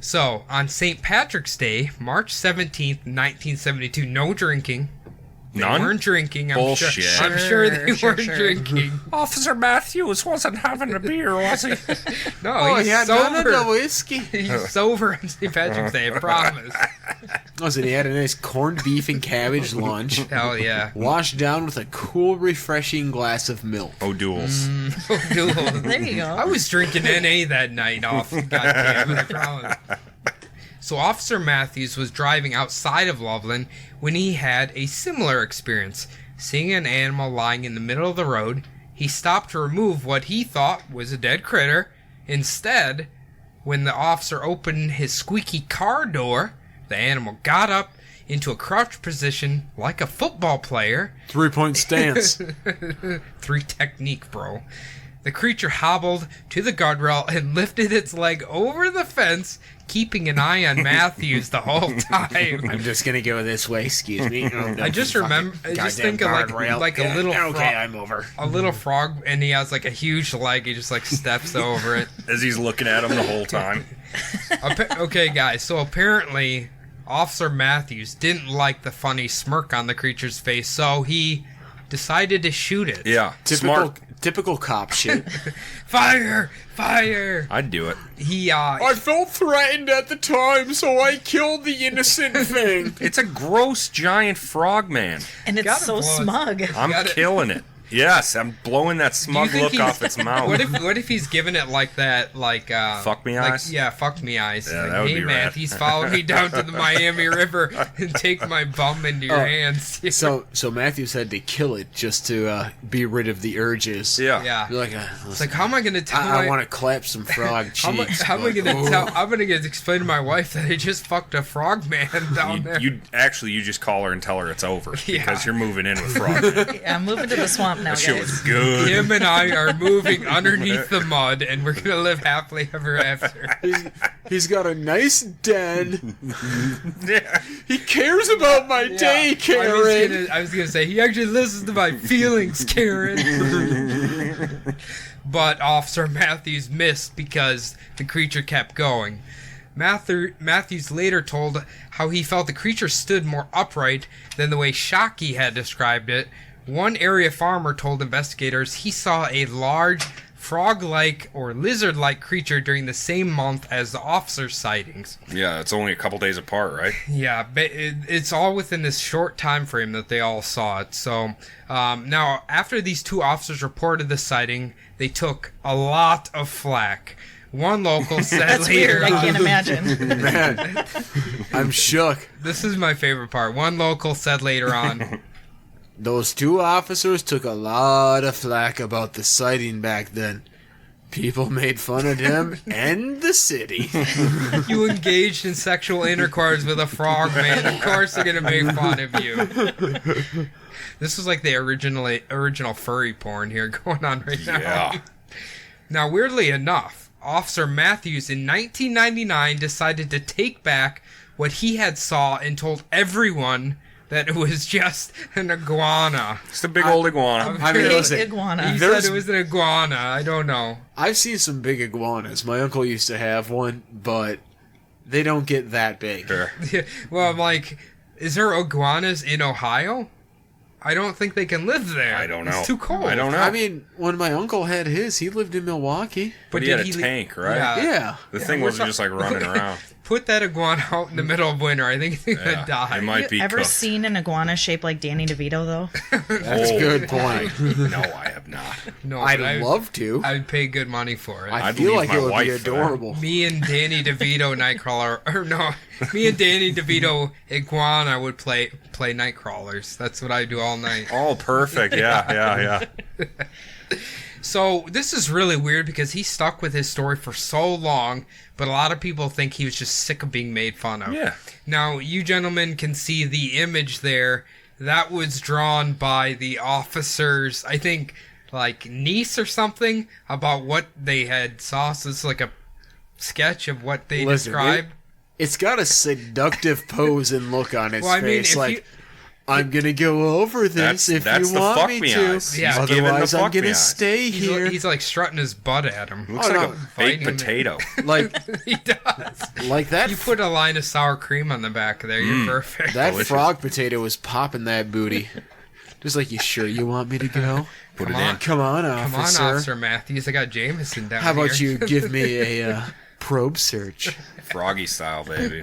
So, on St. Patrick's Day, March 17th, 1972, no drinking. They weren't drinking. Bullshit. I'm sure they weren't drinking. Officer Matthews wasn't having a beer, was he? No, he's sober. None of the whiskey. He's sober on St. Patrick's Day, I promise. Listen, he had a nice corned beef and cabbage lunch. Hell yeah. Washed down with a cool, refreshing glass of milk. O'Doul's. O'Doul's. There you go. I was drinking NA that night off. Goddamn, I promise. So Officer Matthews was driving outside of Loveland when he had a similar experience. Seeing an animal lying in the middle of the road, he stopped to remove what he thought was a dead critter. Instead, when the officer opened his squeaky car door, the animal got up into a crouched position like a football player. 3-point stance. 3 technique, bro. The creature hobbled to the guardrail and lifted its leg over the fence, keeping an eye on Matthews the whole time. I'm just gonna go this way. Excuse me. I just remember. I just think of like a little. Okay, I'm over. A little frog, and he has like a huge leg. He just like steps over it as he's looking at him the whole time. Okay, guys. So apparently, Officer Matthews didn't like the funny smirk on the creature's face, so he decided to shoot it. Yeah, Typical cop shit. Fire! Fire! I'd do it. I felt threatened at the time, so I killed the innocent thing. It's a gross giant frogman. And it's so smug. I'm killing it. Yes, I'm blowing that smug look off its mouth. What if he's giving it like that, fuck me eyes? Yeah, fuck me eyes. Yeah, like, that would hey be man, rad. he's following me down to the Miami River and take my bum into your hands. So Matthews had to kill it just to be rid of the urges. Yeah. It's like, how am I going to tell? I want to clap some frog cheeks. How am I going to tell? I'm going to explain to my wife that I just fucked a frog man down there. You just call her and tell her it's over because you're moving in with frogman. Yeah, I'm moving to the swamp now, That shit guys. was good. Him and I are moving underneath the mud, and we're gonna live happily ever after. He's got a nice den. Yeah. He cares about my day, Karen. I was gonna say he actually listens to my feelings, Karen. But Officer Matthews missed because the creature kept going. Matthews later told how he felt the creature stood more upright than the way Shockey had described it. One area farmer told investigators he saw a large frog-like or lizard-like creature during the same month as the officer's sightings. Yeah, it's only a couple days apart, right? Yeah, but it's all within this short time frame that they all saw it. So now, after these 2 officers reported the sighting, they took a lot of flack. One local said That's later weird. I on, can't imagine. Man, I'm shook. This is my favorite part. One local said later on, Those 2 officers took a lot of flack about the sighting back then. People made fun of them and the city. you engaged in sexual intercourse with a frog man. Of course they're going to make fun of you. This was like the original furry porn here going on right now. Yeah. Now, weirdly enough, Officer Matthews in 1999 decided to take back what he had saw and told everyone that it was just an iguana. It's a big old iguana. I mean, listen, iguana. He said it was an iguana. I don't know. I've seen some big iguanas. My uncle used to have one, but they don't get that big. Sure. Well, I'm like, is there iguanas in Ohio? I don't think they can live there. I don't know. It's too cold. I don't know. I mean, when my uncle had his, he lived in Milwaukee. But he had a tank, right? Yeah. The thing wasn't just like running around. Put that iguana out in the middle of winter. I think it's gonna die. It might Have be you ever cooked. seen an iguana shaped like Danny DeVito, though? That's a good point. No, I have not. No, I'd but love to. I'd pay good money for it. I I'd feel leave like my it would be wife for that. adorable. Me and Danny DeVito Nightcrawler, or no, me and Danny DeVito Iguana would play Nightcrawlers. That's what I do all night. Oh, perfect. Yeah. So this is really weird because he stuck with his story for so long, but a lot of people think he was just sick of being made fun of. Yeah. Now, you gentlemen can see the image there. That was drawn by the officers, I think, like niece or something, about what they had saw. So it's like a sketch of what they described. It's got a seductive pose and look on its face. I'm gonna go over this if that's you the want fuck me me to. eyes. Yeah. He's giving the Otherwise, I'm fuck me gonna eyes. stay here. He's like strutting his butt at him. Looks Oh, like no. a Fighting baked him. potato. Like He does. that. You put a line of sour cream on the back there. You're perfect. That Delicious. frog potato was popping that booty. Just like, you sure you want me to go? Put Come it on. in. Come on, Come on, officer. Officer Matthews. I got Jameson down How about here. you give me a probe search? Froggy style, baby.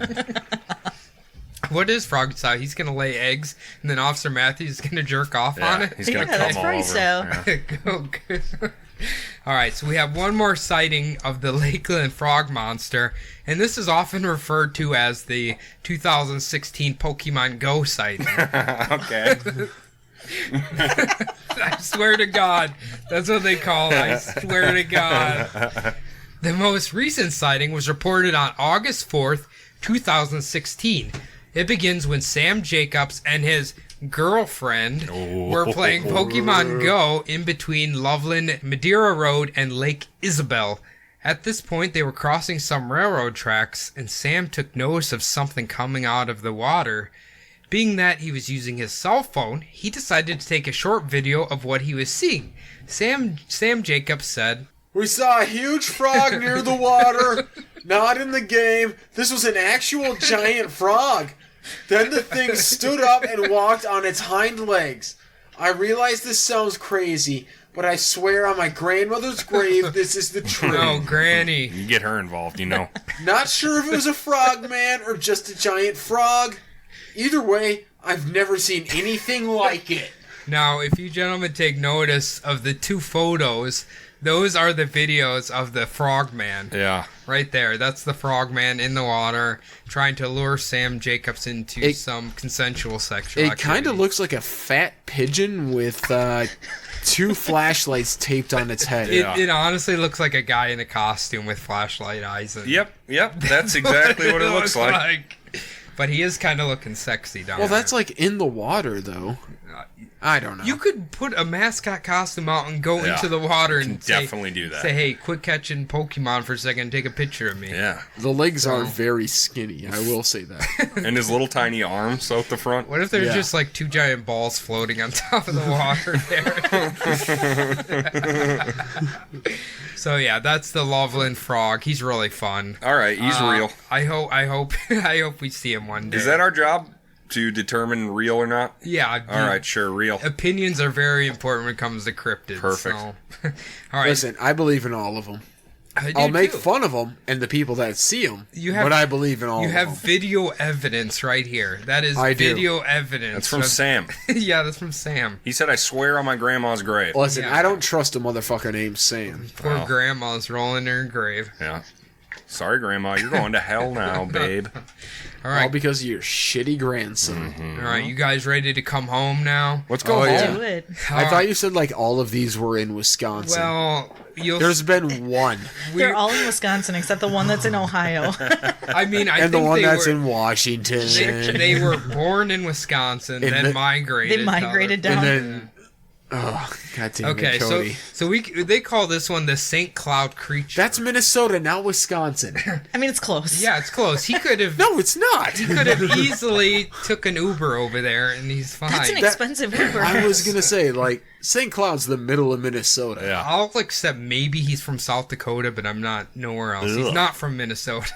What is frog style? He's gonna lay eggs, and then Officer Matthews is gonna jerk off on Yeah, it. he's gonna Yeah, that's come all froggy over. style. Yeah. Go good. All right, so we have one more sighting of the Lakeland frog monster, and this is often referred to as the 2016 Pokemon Go sighting. Okay. I swear to God, that's what they call it. I swear to God. The most recent sighting was reported on August 4th, 2016. It begins when Sam Jacobs and his girlfriend were playing Pokemon Go in between Loveland, Madeira Road, and Lake Isabel. At this point, they were crossing some railroad tracks, and Sam took notice of something coming out of the water. Being that he was using his cell phone, he decided to take a short video of what he was seeing. Sam Jacobs said, We saw a huge frog near the water. Not in the game. This was an actual giant frog. Then the thing stood up and walked on its hind legs. I realize this sounds crazy, but I swear on my grandmother's grave this is the truth. "No, Granny." You get her involved, you know. Not sure if it was a frog man or just a giant frog. Either way, I've never seen anything like it. Now, if you gentlemen take notice of the two photos, those are the videos of the frogman. Yeah. Right there. That's the frogman in the water trying to lure Sam Jacobs into some consensual sexual It activity. kind of looks like a fat pigeon with two flashlights taped on its head. It honestly looks like a guy in a costume with flashlight eyes. And Yep. That's exactly what it looks like. But he is kind of looking sexy down Well, there. that's like in the water, though. I don't know. You could put a mascot costume out and go Yeah, into the water and definitely do that. Say, hey, quit catching Pokemon for a second and take a picture of me. Yeah. The legs are very skinny, I will say that. And his little tiny arms out the front. What if there's Yeah. just like two giant balls floating on top of the water there? So yeah, that's the Loveland frog. He's really fun. All right, he's real. I hope we see him one day. Is that our job to determine real or not? Yeah. All right, sure, real. Opinions are very important when it comes to cryptids. Perfect. So. All right. Listen, I believe in all of them. I do I'll make too. fun of them and the people that see them, but I believe in all You of have them. video evidence right here. That is I do. video evidence. That's from Sam. Yeah, that's from Sam. He said, I swear on my grandma's grave. Listen, Yeah. I don't trust a motherfucker named Sam. Poor Wow. grandma's rolling in her grave. Yeah. Sorry, Grandma, you're going to hell now, babe. All All right. because of your shitty grandson. All right, you guys ready to come home now? Let's go Oh, home. yeah. Do it. I thought you said like all of these were in Wisconsin. Well, There's been one, They're all in Wisconsin except the one that's in Ohio. I mean, I and the think one they that's were, in Washington. they were born in Wisconsin, In then the- migrated. They migrated to down. and then, oh god damn Okay, it, Cody. so they call this one the St. Cloud creature. That's Minnesota, not Wisconsin. I mean, it's close. yeah, it's close. He could have No, it's not. could have easily took an Uber over there, and he's fine. That's an expensive Uber. I was gonna say like St. Cloud's the middle of Minnesota. Yeah. I'll accept maybe he's from South Dakota, but I'm not nowhere else. He's Ugh. not from Minnesota.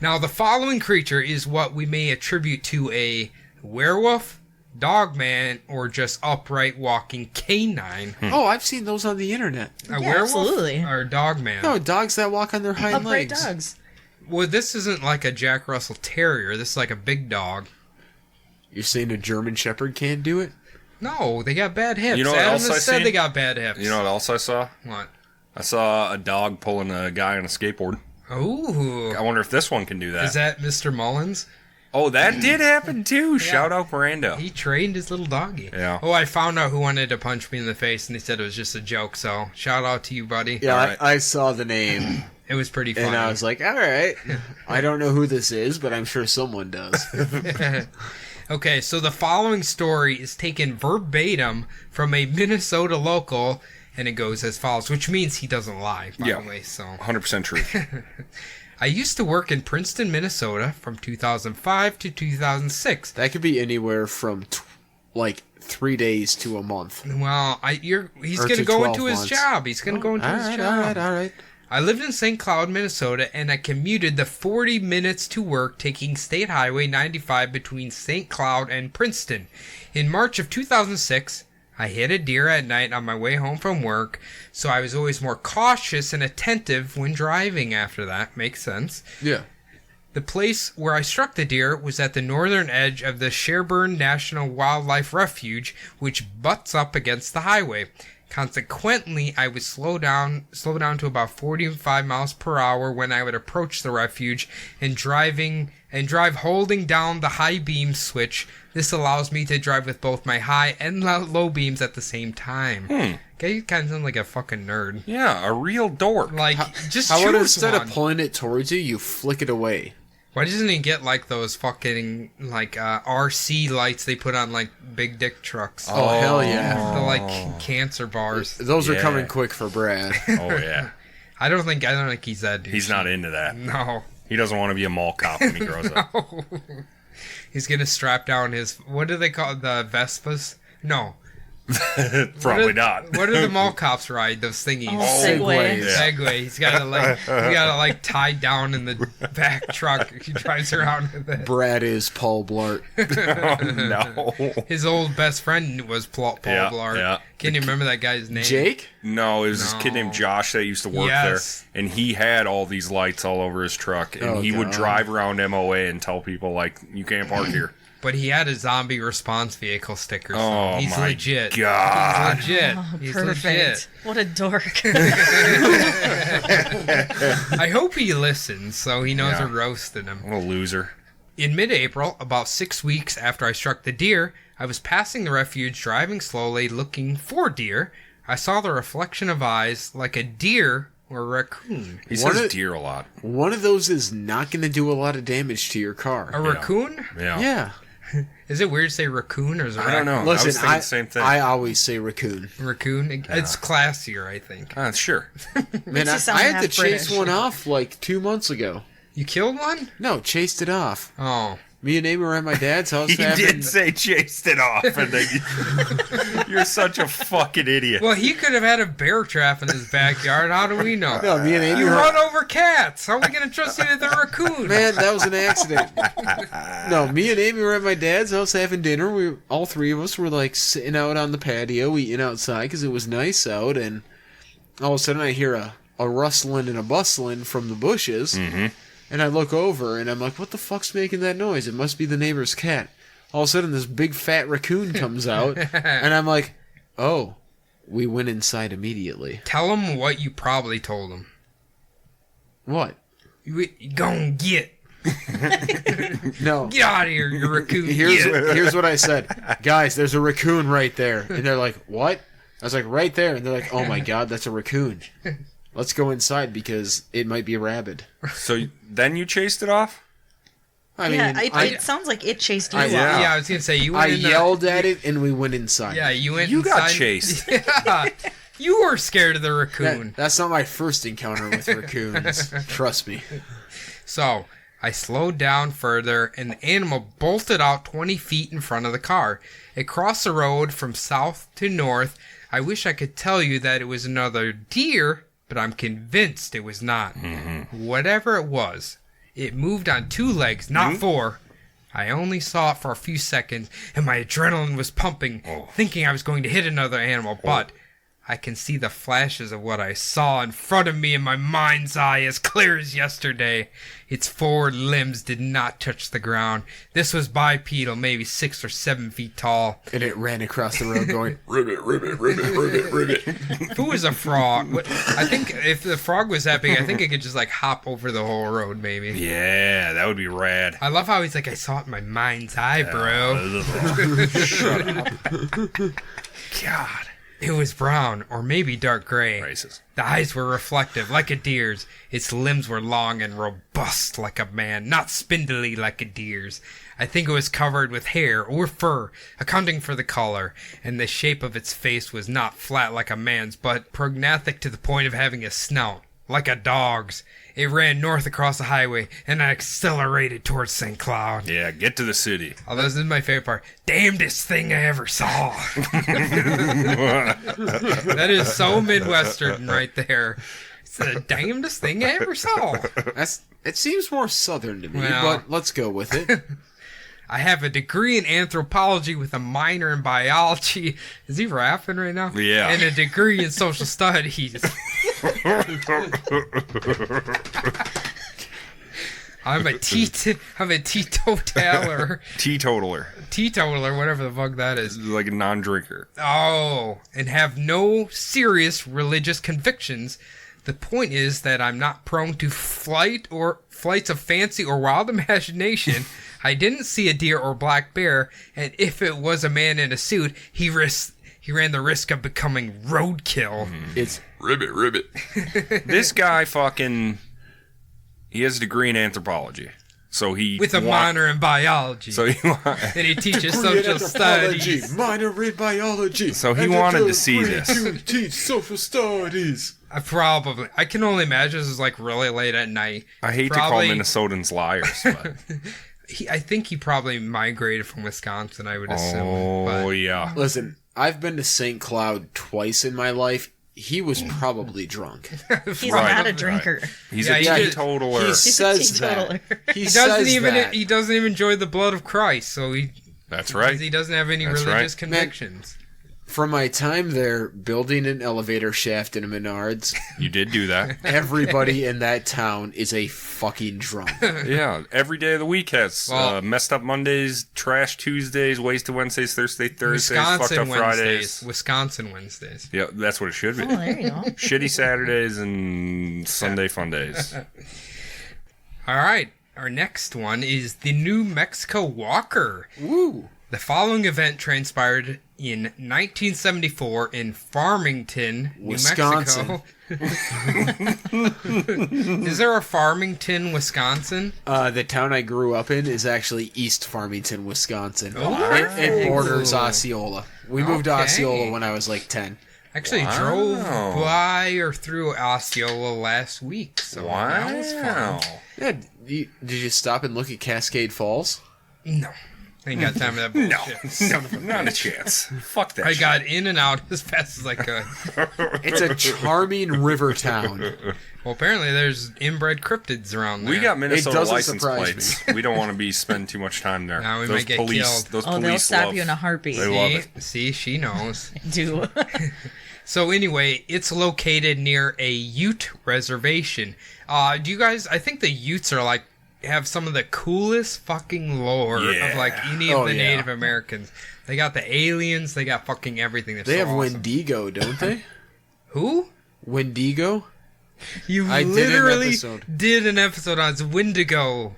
Now, the following creature is what we may attribute to a werewolf, dogman, or just upright walking canine. Oh, I've seen those on the internet. A Yeah, werewolf absolutely. or a dogman? No, dogs that walk on their hind Upright legs. dogs. Well, this isn't like a Jack Russell Terrier. This is like a big dog. You're saying a German Shepherd can't do it? No, they got bad hips. You know what Adam else I has said seen? they got bad hips. You know what else I saw? What? I saw a dog pulling a guy on a skateboard. Ooh. I wonder if this one can do that. Is that Mr. Mullins? Oh, that did happen too. Shout out Brando. He trained his little doggy. Yeah. Oh, I found out who wanted to punch me in the face, and he said it was just a joke. So shout out to you, buddy. Yeah, Alright. I saw the name, It was pretty funny. and I was like, all right. I don't know who this is, but I'm sure someone does. Okay, so the following story is taken verbatim from a Minnesota local, and it goes as follows, which means he doesn't lie, by Yeah. the way. So, 100% truth. I used to work in Princeton, Minnesota from 2005 to 2006. That could be anywhere from 3 days to a month. Well, he's Or going to to go 12 into his months. job. He's going to go into his job. All right. I lived in St. Cloud, Minnesota, and I commuted the 40 minutes to work taking State Highway 95 between St. Cloud and Princeton. In March of 2006, I hit a deer at night on my way home from work, so I was always more cautious and attentive when driving after that. Makes sense. Yeah. The place where I struck the deer was at the northern edge of the Sherburne National Wildlife Refuge, which butts up against the highway. Consequently, I would slow down to about 45 miles per hour when I would approach the refuge and drive holding down the high beam switch. This allows me to drive with both my high and low beams at the same time. Okay, you kind of sound like a fucking nerd. Yeah, a real dork. Like, just How about choose instead one. of pulling it towards you, you flick it away? Why doesn't he get like those fucking RC lights they put on like big dick trucks? Oh, hell yeah. The like cancer bars. Those are Yeah. coming quick for Brad. Oh, yeah. I don't think he's that dude. He's not into that. No. He doesn't want to be a mall cop when he grows up. He's gonna strap down his, what do they call it, the Vespas? No. Probably not. What do the mall cops ride? Those thingies. Oh, Segway. Yeah. Segway. He's got like tied down in the back truck. He drives around with it. Brad is Paul Blart. No. His old best friend was Paul Yeah, Blart. yeah. Can you remember that guy's name? Jake? No, it was this kid No. named Josh that used to work Yes. there, and he had all these lights all over his truck, and Oh, he would God. drive around MOA and tell people, like, you can't park here. But he had a zombie response vehicle sticker. So Oh, he's my legit. God. He's legit. Oh, He's perfect. legit. What a dork. I hope he listens so he knows Yeah. we're roasting him. What a loser. In mid-April, about 6 weeks after I struck the deer, I was passing the refuge, driving slowly, looking for deer. I saw the reflection of eyes like a deer or a raccoon. He What says a- deer a lot. One of those is not going to do a lot of damage to your A car. raccoon? Yeah. Yeah. Is it weird to say raccoon or is it I don't know. I was Listen, thinking the same thing. I always say raccoon. Raccoon? It's classier, I think. Sure. Man, you I sound had to half chase British. one off like 2 months ago. You killed one? No, chased it off. Oh. Me and Amy were at my dad's house. He having- did say chased it off, and then you're such a fucking idiot. Well, he could have had a bear trap in his backyard. How do we know? No, me and Amy You were... run over cats. How are we going to trust you to the raccoon? Man, that was an accident. No, me and Amy were at my dad's house having dinner. All three of us were like sitting out on the patio, eating outside because it was nice out. And all of a sudden, I hear a rustling and a bustling from the bushes. Mm-hmm. And I look over and I'm like, "What the fuck's making that noise? It must be the neighbor's cat." All of a sudden, this big fat raccoon comes out, and I'm like, "Oh." We went inside immediately. Tell him what you probably told him. What? You gon' get No. out of here, you raccoon. Here's what I said. Guys, there's a raccoon right there. And they're like, what? I was like, right there. And they're like, oh my God, that's a raccoon. Let's go inside because it might be rabid. So then you chased it off? I yeah, mean, it sounds like it chased you I- off. Yeah, I was gonna say you I went in the- yelled at it and we went inside. Yeah, you went. You got inside- chased. Yeah, you were scared of the raccoon. That's not my first encounter with raccoons. Trust me. So I slowed down further, and the animal bolted out 20 feet in front of the car. It crossed the road from south to north. I wish I could tell you that it was another deer, but I'm convinced it was not. Whatever it was, it moved on 2 legs, not 4. I only saw it for a few seconds, and my adrenaline was pumping, thinking I was going to hit another animal, but I can see the flashes of what I saw in front of me in my mind's eye as clear as yesterday. Its forward limbs did not touch the ground. This was bipedal, maybe 6 or 7 feet tall. And it ran across the road going, Ribbit, ribbit, ribbit, ribbit, ribbit. If it was a frog, I think if the frog was that big, I think it could just like hop over the whole road, maybe. Yeah, that would be rad. I love how he's like, I saw it in my mind's eye, bro. Shut up. God. It was brown, or maybe dark gray. Racist. The eyes were reflective, like a deer's. Its limbs were long and robust like a man, not spindly like a deer's. I think it was covered with hair or fur, accounting for the color, and the shape of its face was not flat like a man's, but prognathic to the point of having a snout. like a dog's. It ran north across the highway, and I accelerated towards St. Cloud. Yeah, get to the city. Oh, this is my favorite part. Damnedest thing I ever saw. That is so Midwestern right there. It's the damnedest thing I ever saw. It seems more southern to me, Well. but let's go with it. I have a degree in anthropology with a minor in biology. Is he rapping right now? Yeah. And a degree in social studies. I'm a teetotaler. Teetotaler. Whatever the fuck that is. Like a non-drinker. Oh, and have no serious religious convictions. The point is that I'm not prone to flights of fancy or wild imagination. I didn't see a deer or black bear, and if it was a man in a suit, he ran the risk of becoming roadkill. It's Ribbit. This guy he has a degree in anthropology. So he With a minor in biology. So he and he teaches social studies. minor in biology. So he wanted to see this. To teach social studies. I can only imagine this is like really late at night. I hate to call Minnesotans liars, but I think he probably migrated from Wisconsin, I would assume. Oh, yeah. Listen, I've been to St. Cloud twice in my life. He was probably drunk. He's Right. not a drinker. He's Yeah, a he did- teetotaler. He He's a says that. teetotaler. He says that. He doesn't even enjoy the blood of Christ, so That's right. he doesn't have any That's religious right. convictions. From my time there, building an elevator shaft in a Menards, You did do that. everybody in that town is a fucking drunk. Yeah. Every day of the week has Well- messed up Mondays, trash Tuesdays, wasted Wednesdays, Thursdays, fucked up Fridays. Wisconsin Wednesdays. Yeah, that's what it should be. Oh, there you go. Shitty Saturdays and Sunday fun days. All right, our next one is the New Mexico Walker. Woo! The following event transpired in 1974 in Farmington, Wisconsin. New Mexico. Is there a Farmington, Wisconsin? The town I grew up in is actually East Farmington, Wisconsin. Oh, It borders Osceola. We moved to Okay. Osceola when I was like 10. Actually drove by or through Osceola last week, so that was Wow. fun. Yeah, did you stop and look at Cascade Falls? No, ain't got time for that bullshit. Not a chance. Fuck that I shit. got in and out as fast as I could. It's a charming river town. Well, apparently there's inbred cryptids around there. We got Minnesota doesn't license surprise plates. We don't want to be spending too much time there. Now we those might get police, killed. Those Oh, they'll police stop love, you in a heartbeat. They love it. See, she knows. Do. So anyway, it's located near a Ute reservation. Do you guys? I think the Utes are like have some of the coolest fucking lore of like any of Oh, the yeah. Native Americans. They got the aliens. They got fucking everything. That's They so have awesome. Wendigo, don't they? Who? Wendigo? You I did an literally episode. did an episode on Wendigo.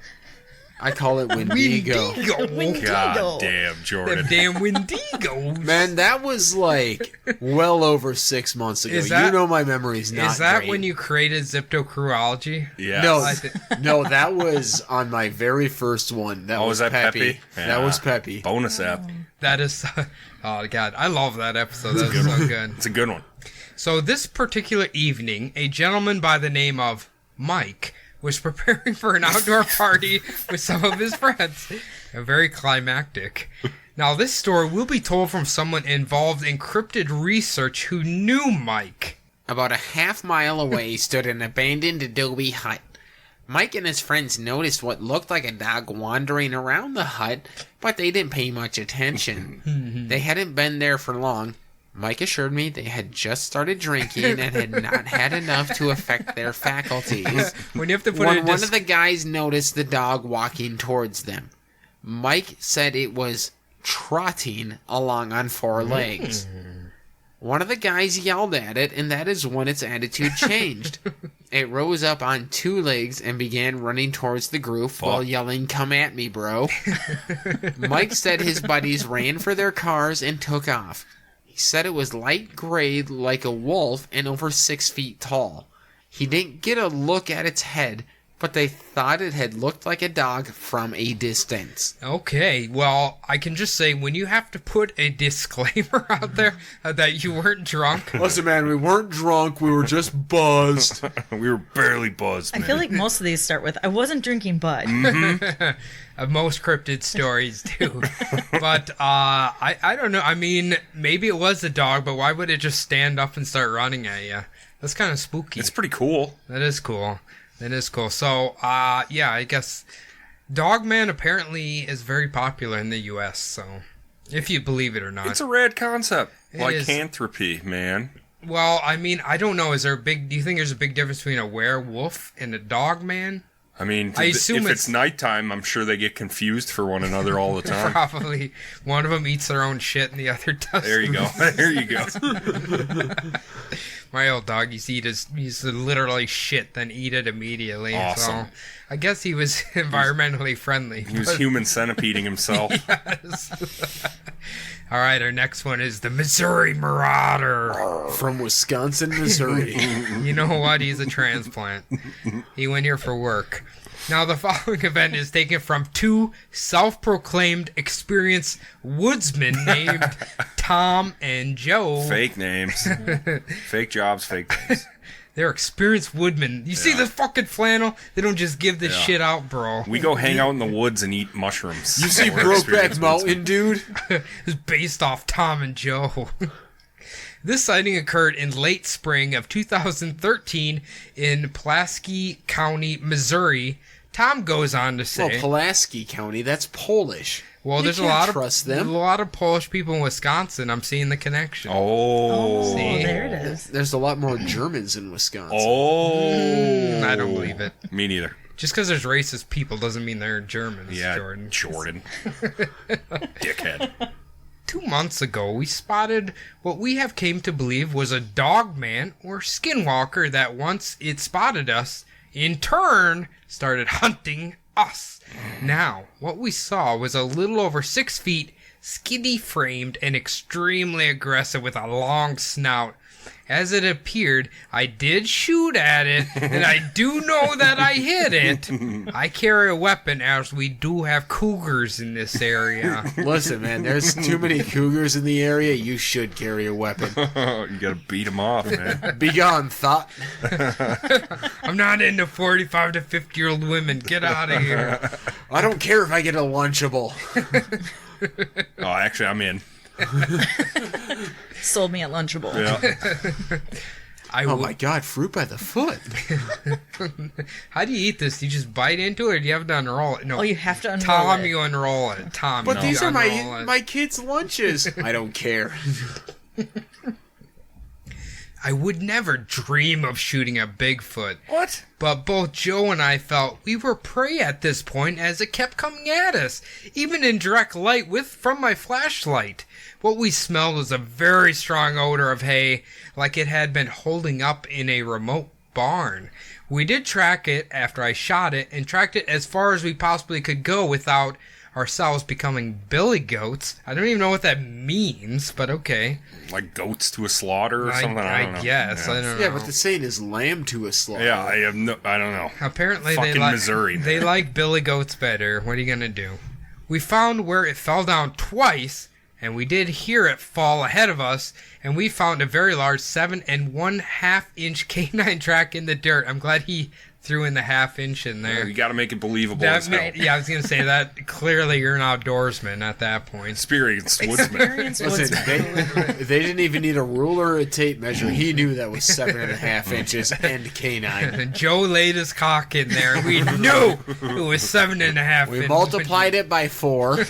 I call it Wendigo. God damn, Them Jordan. damn Wendigos. Man, that was like well over 6 months ago. Is that- you know my memory's not Is that great. when you created Zyptocruology? Yes. No, I thi- no, that was on my very first one. That was was that Peppy? That was Peppy. Bonus app. That is. Oh god, I love that episode. That was so good. It's a good one. So this particular evening, a gentleman by the name of Mike was preparing for an outdoor party with some of his friends. Very climactic. Now, this story will be told from someone involved in cryptid research who knew Mike. About a half-mile away stood an abandoned adobe hut. Mike and his friends noticed what looked like a dog wandering around the hut, but they didn't pay much attention. They hadn't been there for long. Mike assured me they had just started drinking and had not had enough to affect their faculties. When you have to put When it in one of the guys noticed the dog walking towards them, Mike said it was trotting along on 4 legs. One of the guys yelled at it, and that is when its attitude changed. It rose up on 2 legs and began running towards the group while yelling, "Come at me, bro." Mike said his buddies ran for their cars and took off. He said it was light gray like a wolf and over 6 feet tall. He didn't get a look at its head, but they thought it had looked like a dog from a distance. Okay, well, I can just say, when you have to put a disclaimer out there that you weren't drunk... Listen, man, we weren't drunk, we were just buzzed. We were barely buzzed, man. I feel like most of these start with, I wasn't drinking, but... Most cryptid stories do. But I don't know. I mean, maybe it was a dog, but why would it just stand up and start running at you? That's kind of spooky. It's pretty cool. That is cool. That is cool. So, yeah, I guess Dogman apparently is very popular in the U.S., so if you believe it or not. It's a rad concept. It Lycanthropy, man. Well, I mean, I don't know. Do you think there's a big difference between a werewolf and a Dogman? I mean, I assume if it's nighttime, I'm sure they get confused for one another all the time. Probably. One of them eats their own shit and the other doesn't. There you go. There you go. My old dog used to literally shit, then eat it immediately. Awesome. So I guess he was environmentally friendly. He was human centipeding himself. Yes. All right, our next one is the Missouri Marauder. From Wisconsin, Missouri. You know what? He's a transplant. He went here for work. Now, the following event is taken from two self-proclaimed experienced woodsmen named Tom and Joe. Fake names. Fake jobs, fake names. They're experienced woodmen. You see this fucking flannel? They don't just give this shit out, bro. We go hang out in the woods and eat mushrooms. You see We're Brokeback experienced Mountain, dude? It's based off Tom and Joe. This sighting occurred in late spring of 2013 in Pulaski County, Missouri. Tom goes on to say... Well, Pulaski County, that's Polish. Well, You there's can't trust them. a lot of Polish people in Wisconsin. I'm seeing the connection. Oh. See? there it is. There's a lot more Germans in Wisconsin. Oh. I don't believe it. Me neither. Just because there's racist people doesn't mean they're Germans, Yeah, Jordan. Dickhead. 2 months ago, we spotted what we have came to believe was a dogman or skinwalker that once it spotted us, in turn, started hunting us. Now, what we saw was a little over 6 feet, skinny framed, and extremely aggressive with a long snout. As it appeared, I did shoot at it, and I do know that I hit it. I carry a weapon, as we do have cougars in this area. Listen, man, there's too many cougars in the area. You should carry a weapon. You gotta beat them off, man. Be gone, thought. I'm not into 45 to 50-year-old women. Get out of here. I don't care if I get a Lunchable. Oh, actually, I'm in. Sold me at Lunchable. Yeah. Oh my god, fruit by the foot. How do you eat this? Do you just bite into it, or do you have to unroll it? No. Oh, you have to unroll Tom, it. you unroll it. Tom, But you these are unroll it. my kids' lunches. I don't care. I would never dream of shooting a Bigfoot. What? But both Joe and I felt we were prey at this point as it kept coming at us, even in direct light from my flashlight. What we smelled was a very strong odor of hay, like it had been holding up in a remote barn. We did track it after I shot it, and tracked it as far as we possibly could go without ourselves becoming billy goats. I don't even know what that means, but okay. Like goats to a slaughter or something? I don't know. I guess. Yeah. I don't know. Yeah, but the saying is lamb to a slaughter. Yeah, I don't know. Apparently Fucking Missouri, man. they like billy goats better. What are you gonna do? We found where it fell down twice, and we did hear it fall ahead of us, and we found a very large 7 1/2 inch canine track in the dirt. I'm glad he threw in the half-inch in there. You gotta make it believable as hell. Yeah, I was gonna say that. Clearly, you're an outdoorsman at that point. Experienced woodsman. Experienced Listen, woodsman. they didn't even need a ruler or a tape measure. He knew that was 7.5 inches and canine. And Joe laid his cock in there. We knew it was 7.5. We multiplied it by 4.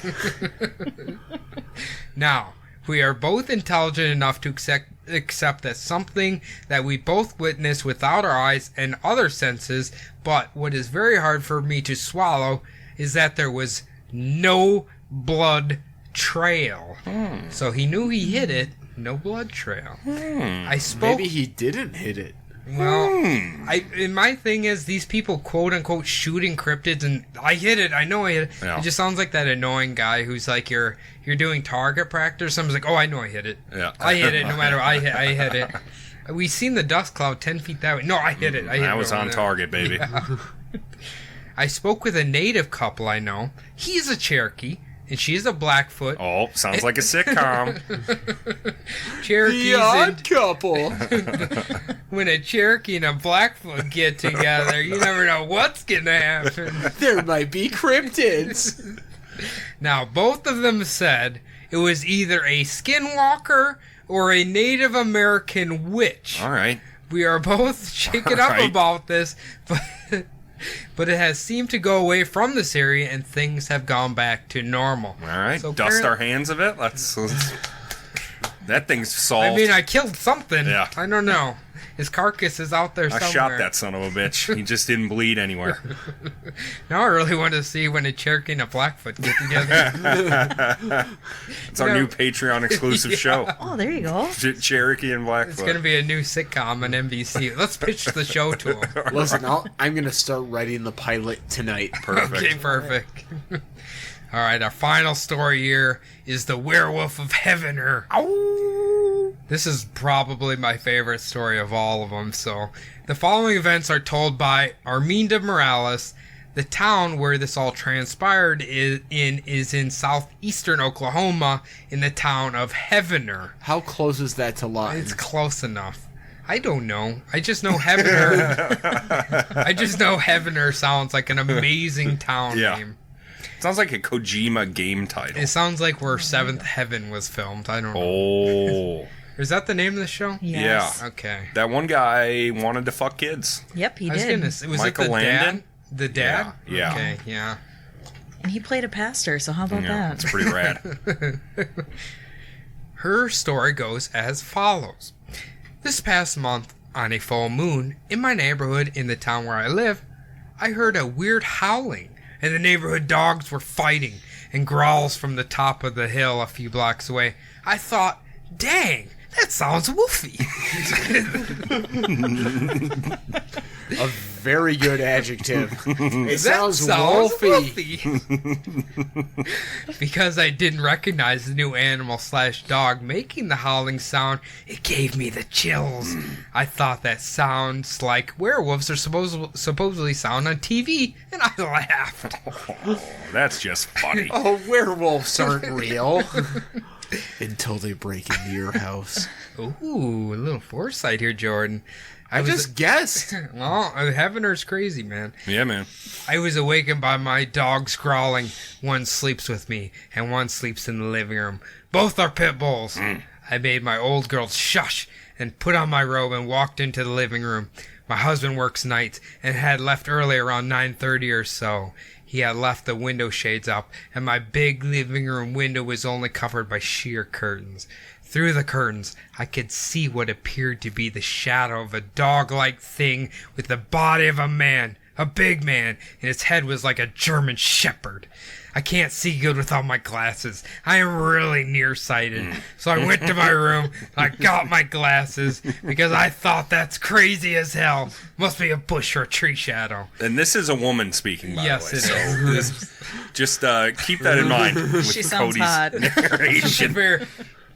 Now, we are both intelligent enough to accept that something that we both witnessed without our eyes and other senses, but what is very hard for me to swallow is that there was no blood trail. So he knew he hit it, no blood trail. I spoke... Maybe he didn't hit it. Well, and my thing is, these people quote unquote shooting cryptids, and I hit it. I know I hit it. Yeah. It just sounds like that annoying guy who's like, you're doing target practice. Someone's like, oh, I know I hit it. Yeah. I hit it. No matter what, I hit it. We seen the dust cloud 10 feet that way. No, I hit it. I was on target, baby. Yeah. I spoke with a native couple I know. He's a Cherokee, and she's a Blackfoot. Oh, sounds like a sitcom. Cherokees The Odd Couple. when a Cherokee and a Blackfoot get together, you never know what's gonna happen. There might be cryptids. Now, both of them said it was either a skinwalker or a Native American witch. All right. We are both shaken up about this, but it has seemed to go away from this area and things have gone back to normal. All right. So Dust our hands of it. Let's that thing's solved. I mean, I killed something. Yeah. I don't know. His carcass is out there somewhere. I shot that son of a bitch. He just didn't bleed anywhere. Now I really want to see when a Cherokee and a Blackfoot get together. It's our new Patreon exclusive show. Oh, there you go. Cherokee and Blackfoot. It's going to be a new sitcom on NBC. Let's pitch the show to them. Listen, I'm going to start writing the pilot tonight. Perfect. Okay, perfect. All right, our final story here is The Werewolf of Heavener. This is probably my favorite story of all of them. So, the following events are told by Arminda Morales. The town where this all transpired is in southeastern Oklahoma, in the town of Heavener. How close is that to Lawton? It's close enough. I don't know. I just know Heavener. I just know Heavener sounds like an amazing town name. Sounds like a Kojima game title. It sounds like where Seventh Heaven was filmed. I don't know. Oh. Is that the name of the show? Yes. Yeah. Okay. That one guy wanted to fuck kids. Yep, he I was did. was Michael it the Landon? dad? The dad? Yeah. Okay, yeah. And he played a pastor, so how about Yeah, that? it's pretty rad. Her story goes as follows. This past month, on a full moon, in my neighborhood in the town where I live, I heard a weird howling, and the neighborhood dogs were fighting, and growls from the top of the hill a few blocks away. I thought, dang, that sounds woofy. A very good adjective. It That sounds wolfy. Because I didn't recognize the new animal / dog making the howling sound, it gave me the chills. I thought that sounds like werewolves are supposedly sound on TV, and I laughed. Oh, that's just funny. Oh, werewolves aren't real. Until they break into your house. Ooh, a little foresight here, Jordan. I just guessed. Well, Heavener's crazy, man. Yeah, man. I was awakened by my dogs growling. One sleeps with me, and one sleeps in the living room. Both are pit bulls. I made my old girl shush and put on my robe and walked into the living room. My husband works nights and had left early around 9:30 or so. He had left the window shades up, and my big living room window was only covered by sheer curtains. Through the curtains, I could see what appeared to be the shadow of a dog-like thing with the body of a man, a big man, and its head was like a German shepherd. I can't see good without my glasses. I am really nearsighted. So I went to my room, and I got my glasses, because I thought that's crazy as hell. Must be a bush or a tree shadow. And this is a woman speaking, by Yes, the way. it is. Just keep that in mind with She sounds Cody's hot. narration.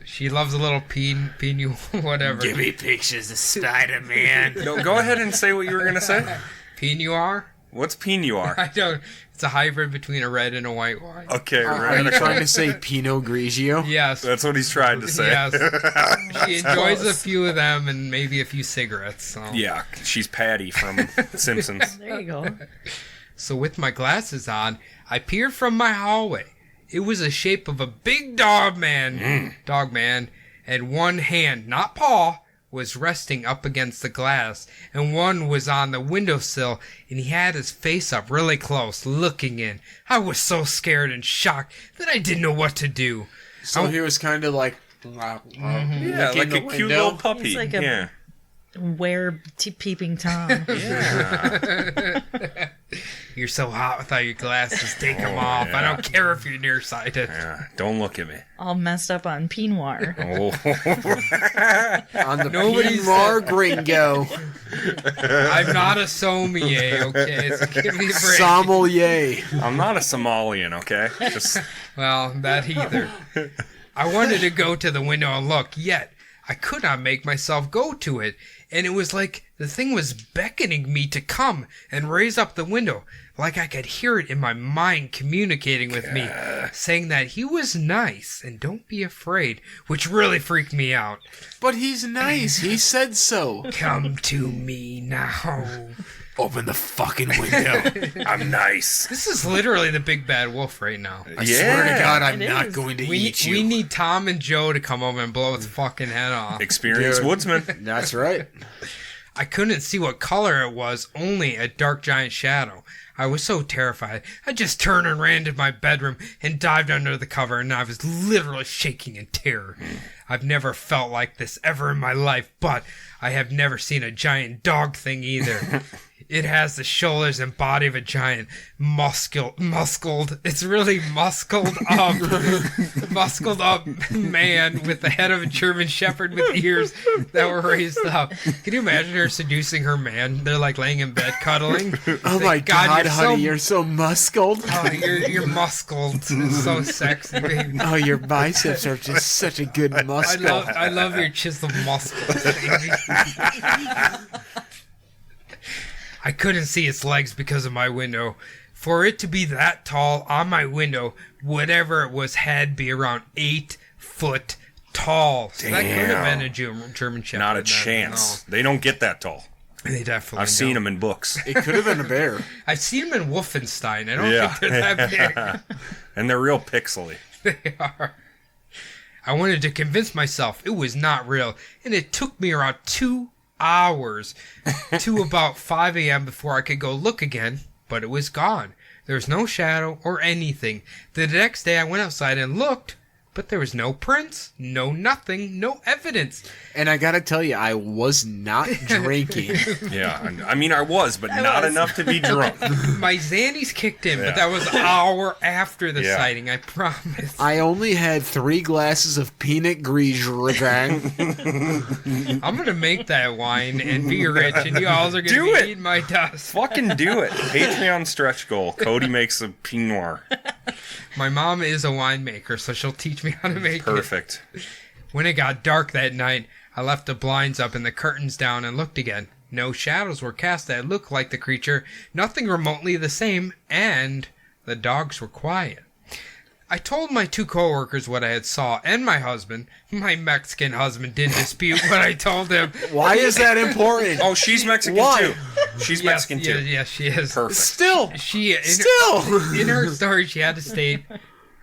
She loves a little pinu, whatever. Give me pictures of Spider-Man. No, go ahead and say what you were going to say. Pinot? What's Pinot? I don't. It's a hybrid between a red and a white wine. Okay, Are you right. trying to say Pinot Grigio? Yes. That's what he's trying to say. Yes. She enjoys a few of them and maybe a few cigarettes. So. Yeah, she's Patty from Simpsons. There you go. So with my glasses on, I peered from my hallway. It was the shape of a big dog man, and one hand, not paw, was resting up against the glass, and one was on the windowsill, and he had his face up really close, looking in. I was so scared and shocked that I didn't know what to do. So he was kind of like... Yeah, looking like a the cute window. little puppy. He's like a- Yeah. Where peeping Tom. Yeah. You're so hot without your glasses. Take them off. I don't care if you're nearsighted. Yeah. Don't look at me. All messed up on Pinot. Oh. On the Nobody's- Pinot Gringo. I'm not a sommelier, okay? So give me a break. Sommelier. I'm not a Somalian, okay? Just Well, that either. I wanted to go to the window and look, yet I could not make myself go to it, and it was like the thing was beckoning me to come and raise up the window, like I could hear it in my mind communicating with me, saying that he was nice and don't be afraid, which really freaked me out. But he's nice. He said so. Come to me now. Open the fucking window. I'm nice. This is literally the big bad wolf right now. I swear to God, I'm It not is. going to We eat you. need Tom and Joe to come over and blow his fucking head off. Experienced Dude. woodsman. That's right. I couldn't see what color it was, only a dark giant shadow. I was so terrified. I just turned and ran to my bedroom and dived under the cover, and I was literally shaking in terror. I've never felt like this ever in my life, but I have never seen a giant dog thing either. It has the shoulders and body of a giant muscled. It's really muscled up man with the head of a German Shepherd with ears that were raised up. Can you imagine her seducing her man? They're like laying in bed cuddling. Oh my God, you're honey, you're so muscled. Oh, you're muscled. It's so sexy, baby. Oh, your biceps are just such a good muscle. I love your chiseled muscles, baby. I couldn't see its legs because of my window. For it to be that tall on my window, whatever it was had to be around 8 foot tall. So that could have been a German Shepherd. Not a chance. They don't get that tall. No, they definitely I've seen don't. them in books. It could have been a bear. I've seen them in Wolfenstein. I don't Yeah. think they're that big. And they're real pixely. They are. I wanted to convince myself it was not real, and it took me around 2 hours to about 5 a.m. before I could go look again, but it was gone. There was no shadow or anything. The next day I went outside and looked, but there was no prints, no nothing, no evidence. And I gotta tell you, I was not drinking. Yeah. I mean, I was, but not was. enough to be drunk. My Xannies kicked in, Yeah. but that was an hour after the Yeah. sighting, I promise. I only had 3 glasses of Pinot Gris. I'm going to make that wine and be rich, and you all are going to Do be it. eating my dust. Fucking do it. Patreon stretch goal. Cody makes a Pinot Noir. My mom is a winemaker, so she'll teach me how to make it. Perfect. When it got dark that night, I left the blinds up and the curtains down and looked again. No shadows were cast that looked like the creature, nothing remotely the same, and the dogs were quiet. I told my 2 coworkers what I had saw, and my husband. My Mexican husband didn't dispute what I told him. Why is that important? Oh, she's Mexican Why? too. She's Mexican yes, too. Yes, she is. Perfect. Still. Still. In her story, she had to state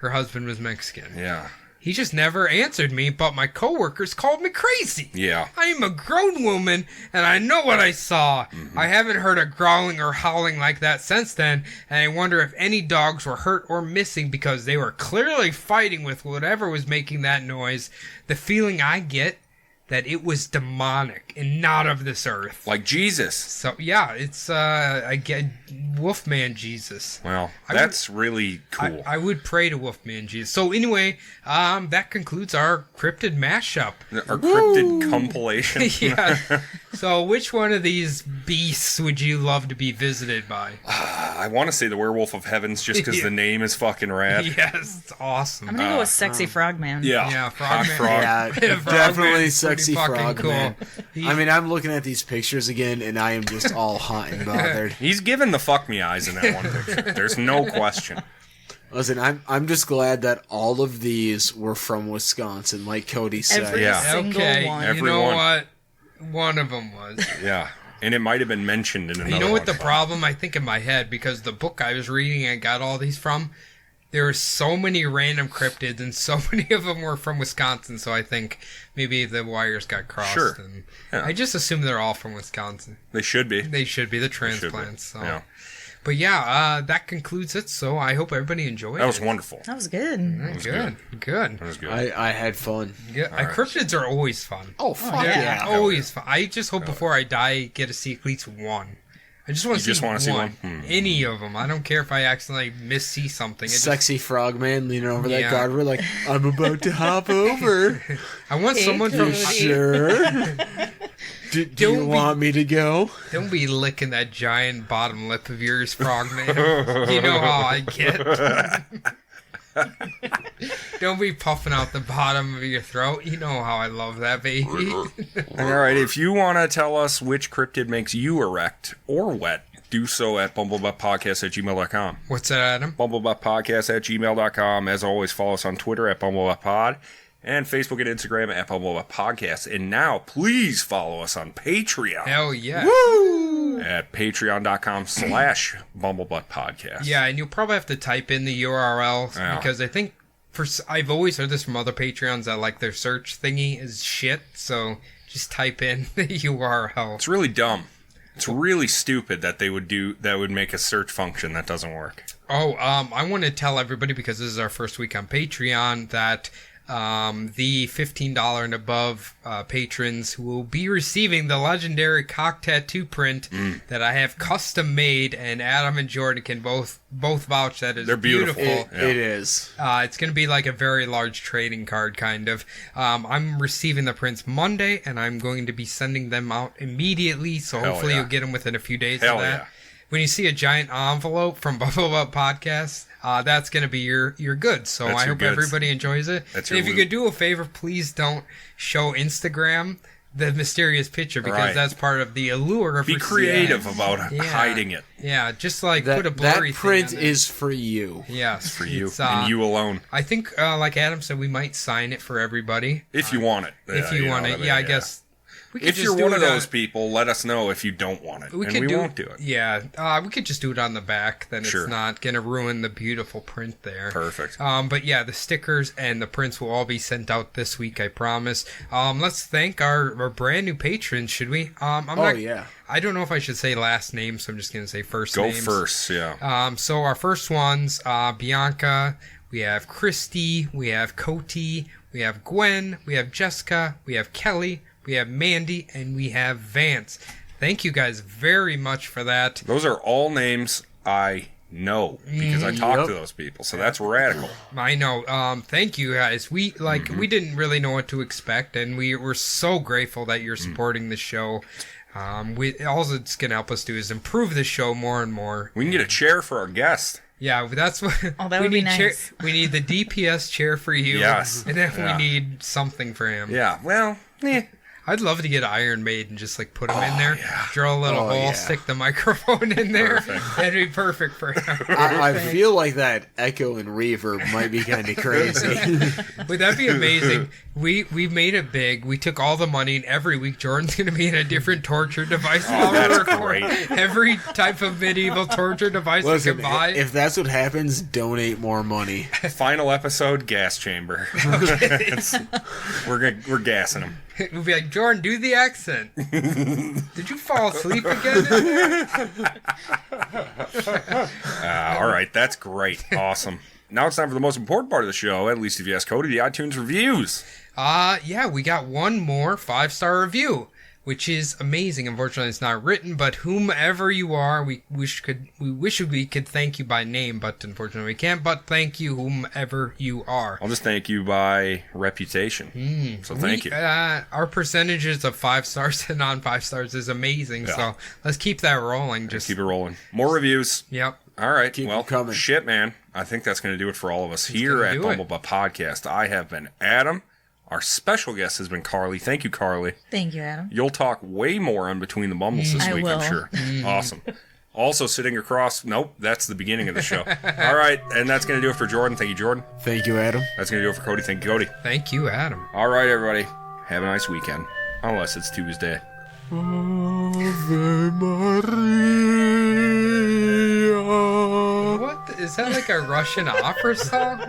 her husband was Mexican. Yeah. He just never answered me, but my coworkers called me crazy. Yeah. I am a grown woman, and I know what I saw. Mm-hmm. I haven't heard a growling or howling like that since then, and I wonder if any dogs were hurt or missing because they were clearly fighting with whatever was making that noise. The feeling I get that it was demonic and not of this earth. Like Jesus. So yeah, it's I get Wolfman Jesus. Well, I that's really cool. I would pray to Wolfman Jesus. So anyway, that concludes our Cryptid Mash-Up. Our cryptid compilation. Yeah. So which one of these beasts would you love to be visited by? I want to say the Werewolf of Heavens just because Yeah. the name is fucking rad. Yes, it's awesome. I'm gonna go with Sexy Frogman. Yeah. Yeah, Hot Frogman. frog. Yeah, Frogman's definitely pretty sexy fucking Frogman. He- I mean, I'm looking at these pictures again, and I am just all hot and bothered. He's given the fuck me eyes in that one picture. There's no question. Listen, I'm just glad that all of these were from Wisconsin, like Cody said. Every Yeah. single okay, one. you Every know one. what? One of them was. Yeah. And it might have been mentioned in another You know what one. the problem I think in my head, because the book I was reading and got all these from, there were so many random cryptids and so many of them were from Wisconsin, so I think maybe the wires got crossed. Sure. And Yeah. I just assume they're all from Wisconsin. They should be. They should be the Should be. transplants. So. Yeah. But yeah, that concludes it. So I hope everybody enjoyed That was it. wonderful. That was good. Good. That was good. I had fun. Good. right. Cryptids are always fun. Oh, fuck They're yeah. always fun. I just hope before I die, get to see at least one. I just want You to just see wanna see one. one? Any of them. I don't care if I accidentally miss-see something. It just- Sexy Frogman leaning over Yeah. that guardrail like, I'm about to hop over. I want Hey, someone You from... Cody. sure? Do you Don't be- want me to go? Don't be licking that giant bottom lip of yours, Frogman. You know how I get. Don't be puffing out the bottom of your throat. You know how I love that, baby. All right, if you want to tell us which cryptid makes you erect or wet, do so at bumblebuttpodcast@gmail.com. What's that, Adam? bumblebuttpodcast@gmail.com. As always, follow us on Twitter at bumblebuttpod and Facebook and Instagram at bumblebuttpodcast. And now, please follow us on Patreon. Hell yeah. Woo! At patreon.com/bumblebuttpodcast. Yeah, and you'll probably have to type in the URL because I think I've always heard this from other Patreons that like their search thingy is shit. So just type in the URL. It's really dumb. It's really stupid that they would make a search function that doesn't work. Oh, I want to tell everybody, because this is our first week on Patreon, that the $15 and above patrons will be receiving the legendary cock tattoo print that I have custom made, and Adam and Jordan can both vouch that they're beautiful. It is. It's going to be like a very large trading card, kind of. I'm receiving the prints Monday, and I'm going to be sending them out immediately, so hopefully you'll get them within a few days of that. Yeah. When you see a giant envelope from Buffalo Butt Podcast, that's going to be your goods. So I hope everybody enjoys it. And if you could do a favor, please don't show Instagram the mysterious picture, because that's part of the allure. Be creative about hiding it. Yeah, just like put a blurry that print thing is for you. Yes, it's for you and you alone. I think, like Adam said, we might sign it for everybody if you want it. If you want it, I guess. If you're one of those people, let us know if you don't want it, we won't do it. Yeah, we could just do it on the back, then it's not going to ruin the beautiful print there. Perfect. But yeah, the stickers and the prints will all be sent out this week, I promise. Let's thank our brand new patrons, should we? Yeah. I don't know if I should say last names, so I'm just going to say first names. Go first, yeah. So our first ones, Bianca, we have Christy, we have Cody, we have Gwen, we have Jessica, we have Kelly, we have Mandy, and we have Vance. Thank you guys very much for that. Those are all names I know because I talked to those people, so that's radical. I know. Thank you guys. We didn't really know what to expect, and we're so grateful that you're supporting the show. All it's going to help us do is improve the show more and more. We can get a chair for our guest. Yeah, that's what. Oh, that would be nice. We need the DPS chair for you. Yes. And then we need something for him. Yeah, well, I'd love to get Iron Maiden and just like put him in there, drill a little hole, stick the microphone in there. That'd be perfect for him. I feel like that echo and reverb might be kind of crazy. Would that be amazing? We made it big. We took all the money, and every week Jordan's going to be in a different torture device. That's great. Every type of medieval torture device you can buy. If that's what happens, donate more money. Final episode, gas chamber. We're gassing them. We'll be like, Jordan, do the accent. Did you fall asleep again? All right, that's great. Awesome. Now it's time for the most important part of the show, at least if you ask Cody, the iTunes reviews. Yeah, we got one more 5-star review, which is amazing. Unfortunately, it's not written, but whomever you are, we wish we could thank you by name, but unfortunately we can't. But thank you, whomever you are. I'll just thank you by reputation. So thank you. Our percentages of 5 stars to non-5 stars is amazing, so let's keep that rolling. Just keep it rolling. More reviews. Yep. All right. Keep well, coming. Shit, man. I think that's going to do it for all of us here at Bumblebutt Podcast. I have been Adam. Our special guest has been Carly. Thank you, Carly. Thank you, Adam. You'll talk way more on Between the Bumbles this week, I'm sure. Awesome. Also sitting across... Nope, that's the beginning of the show. All right, and that's going to do it for Jordan. Thank you, Jordan. Thank you, Adam. That's going to do it for Cody. Thank you, Cody. Thank you, Adam. All right, everybody. Have a nice weekend. Unless it's Tuesday. Ave Maria. What? Is that like a Russian opera song?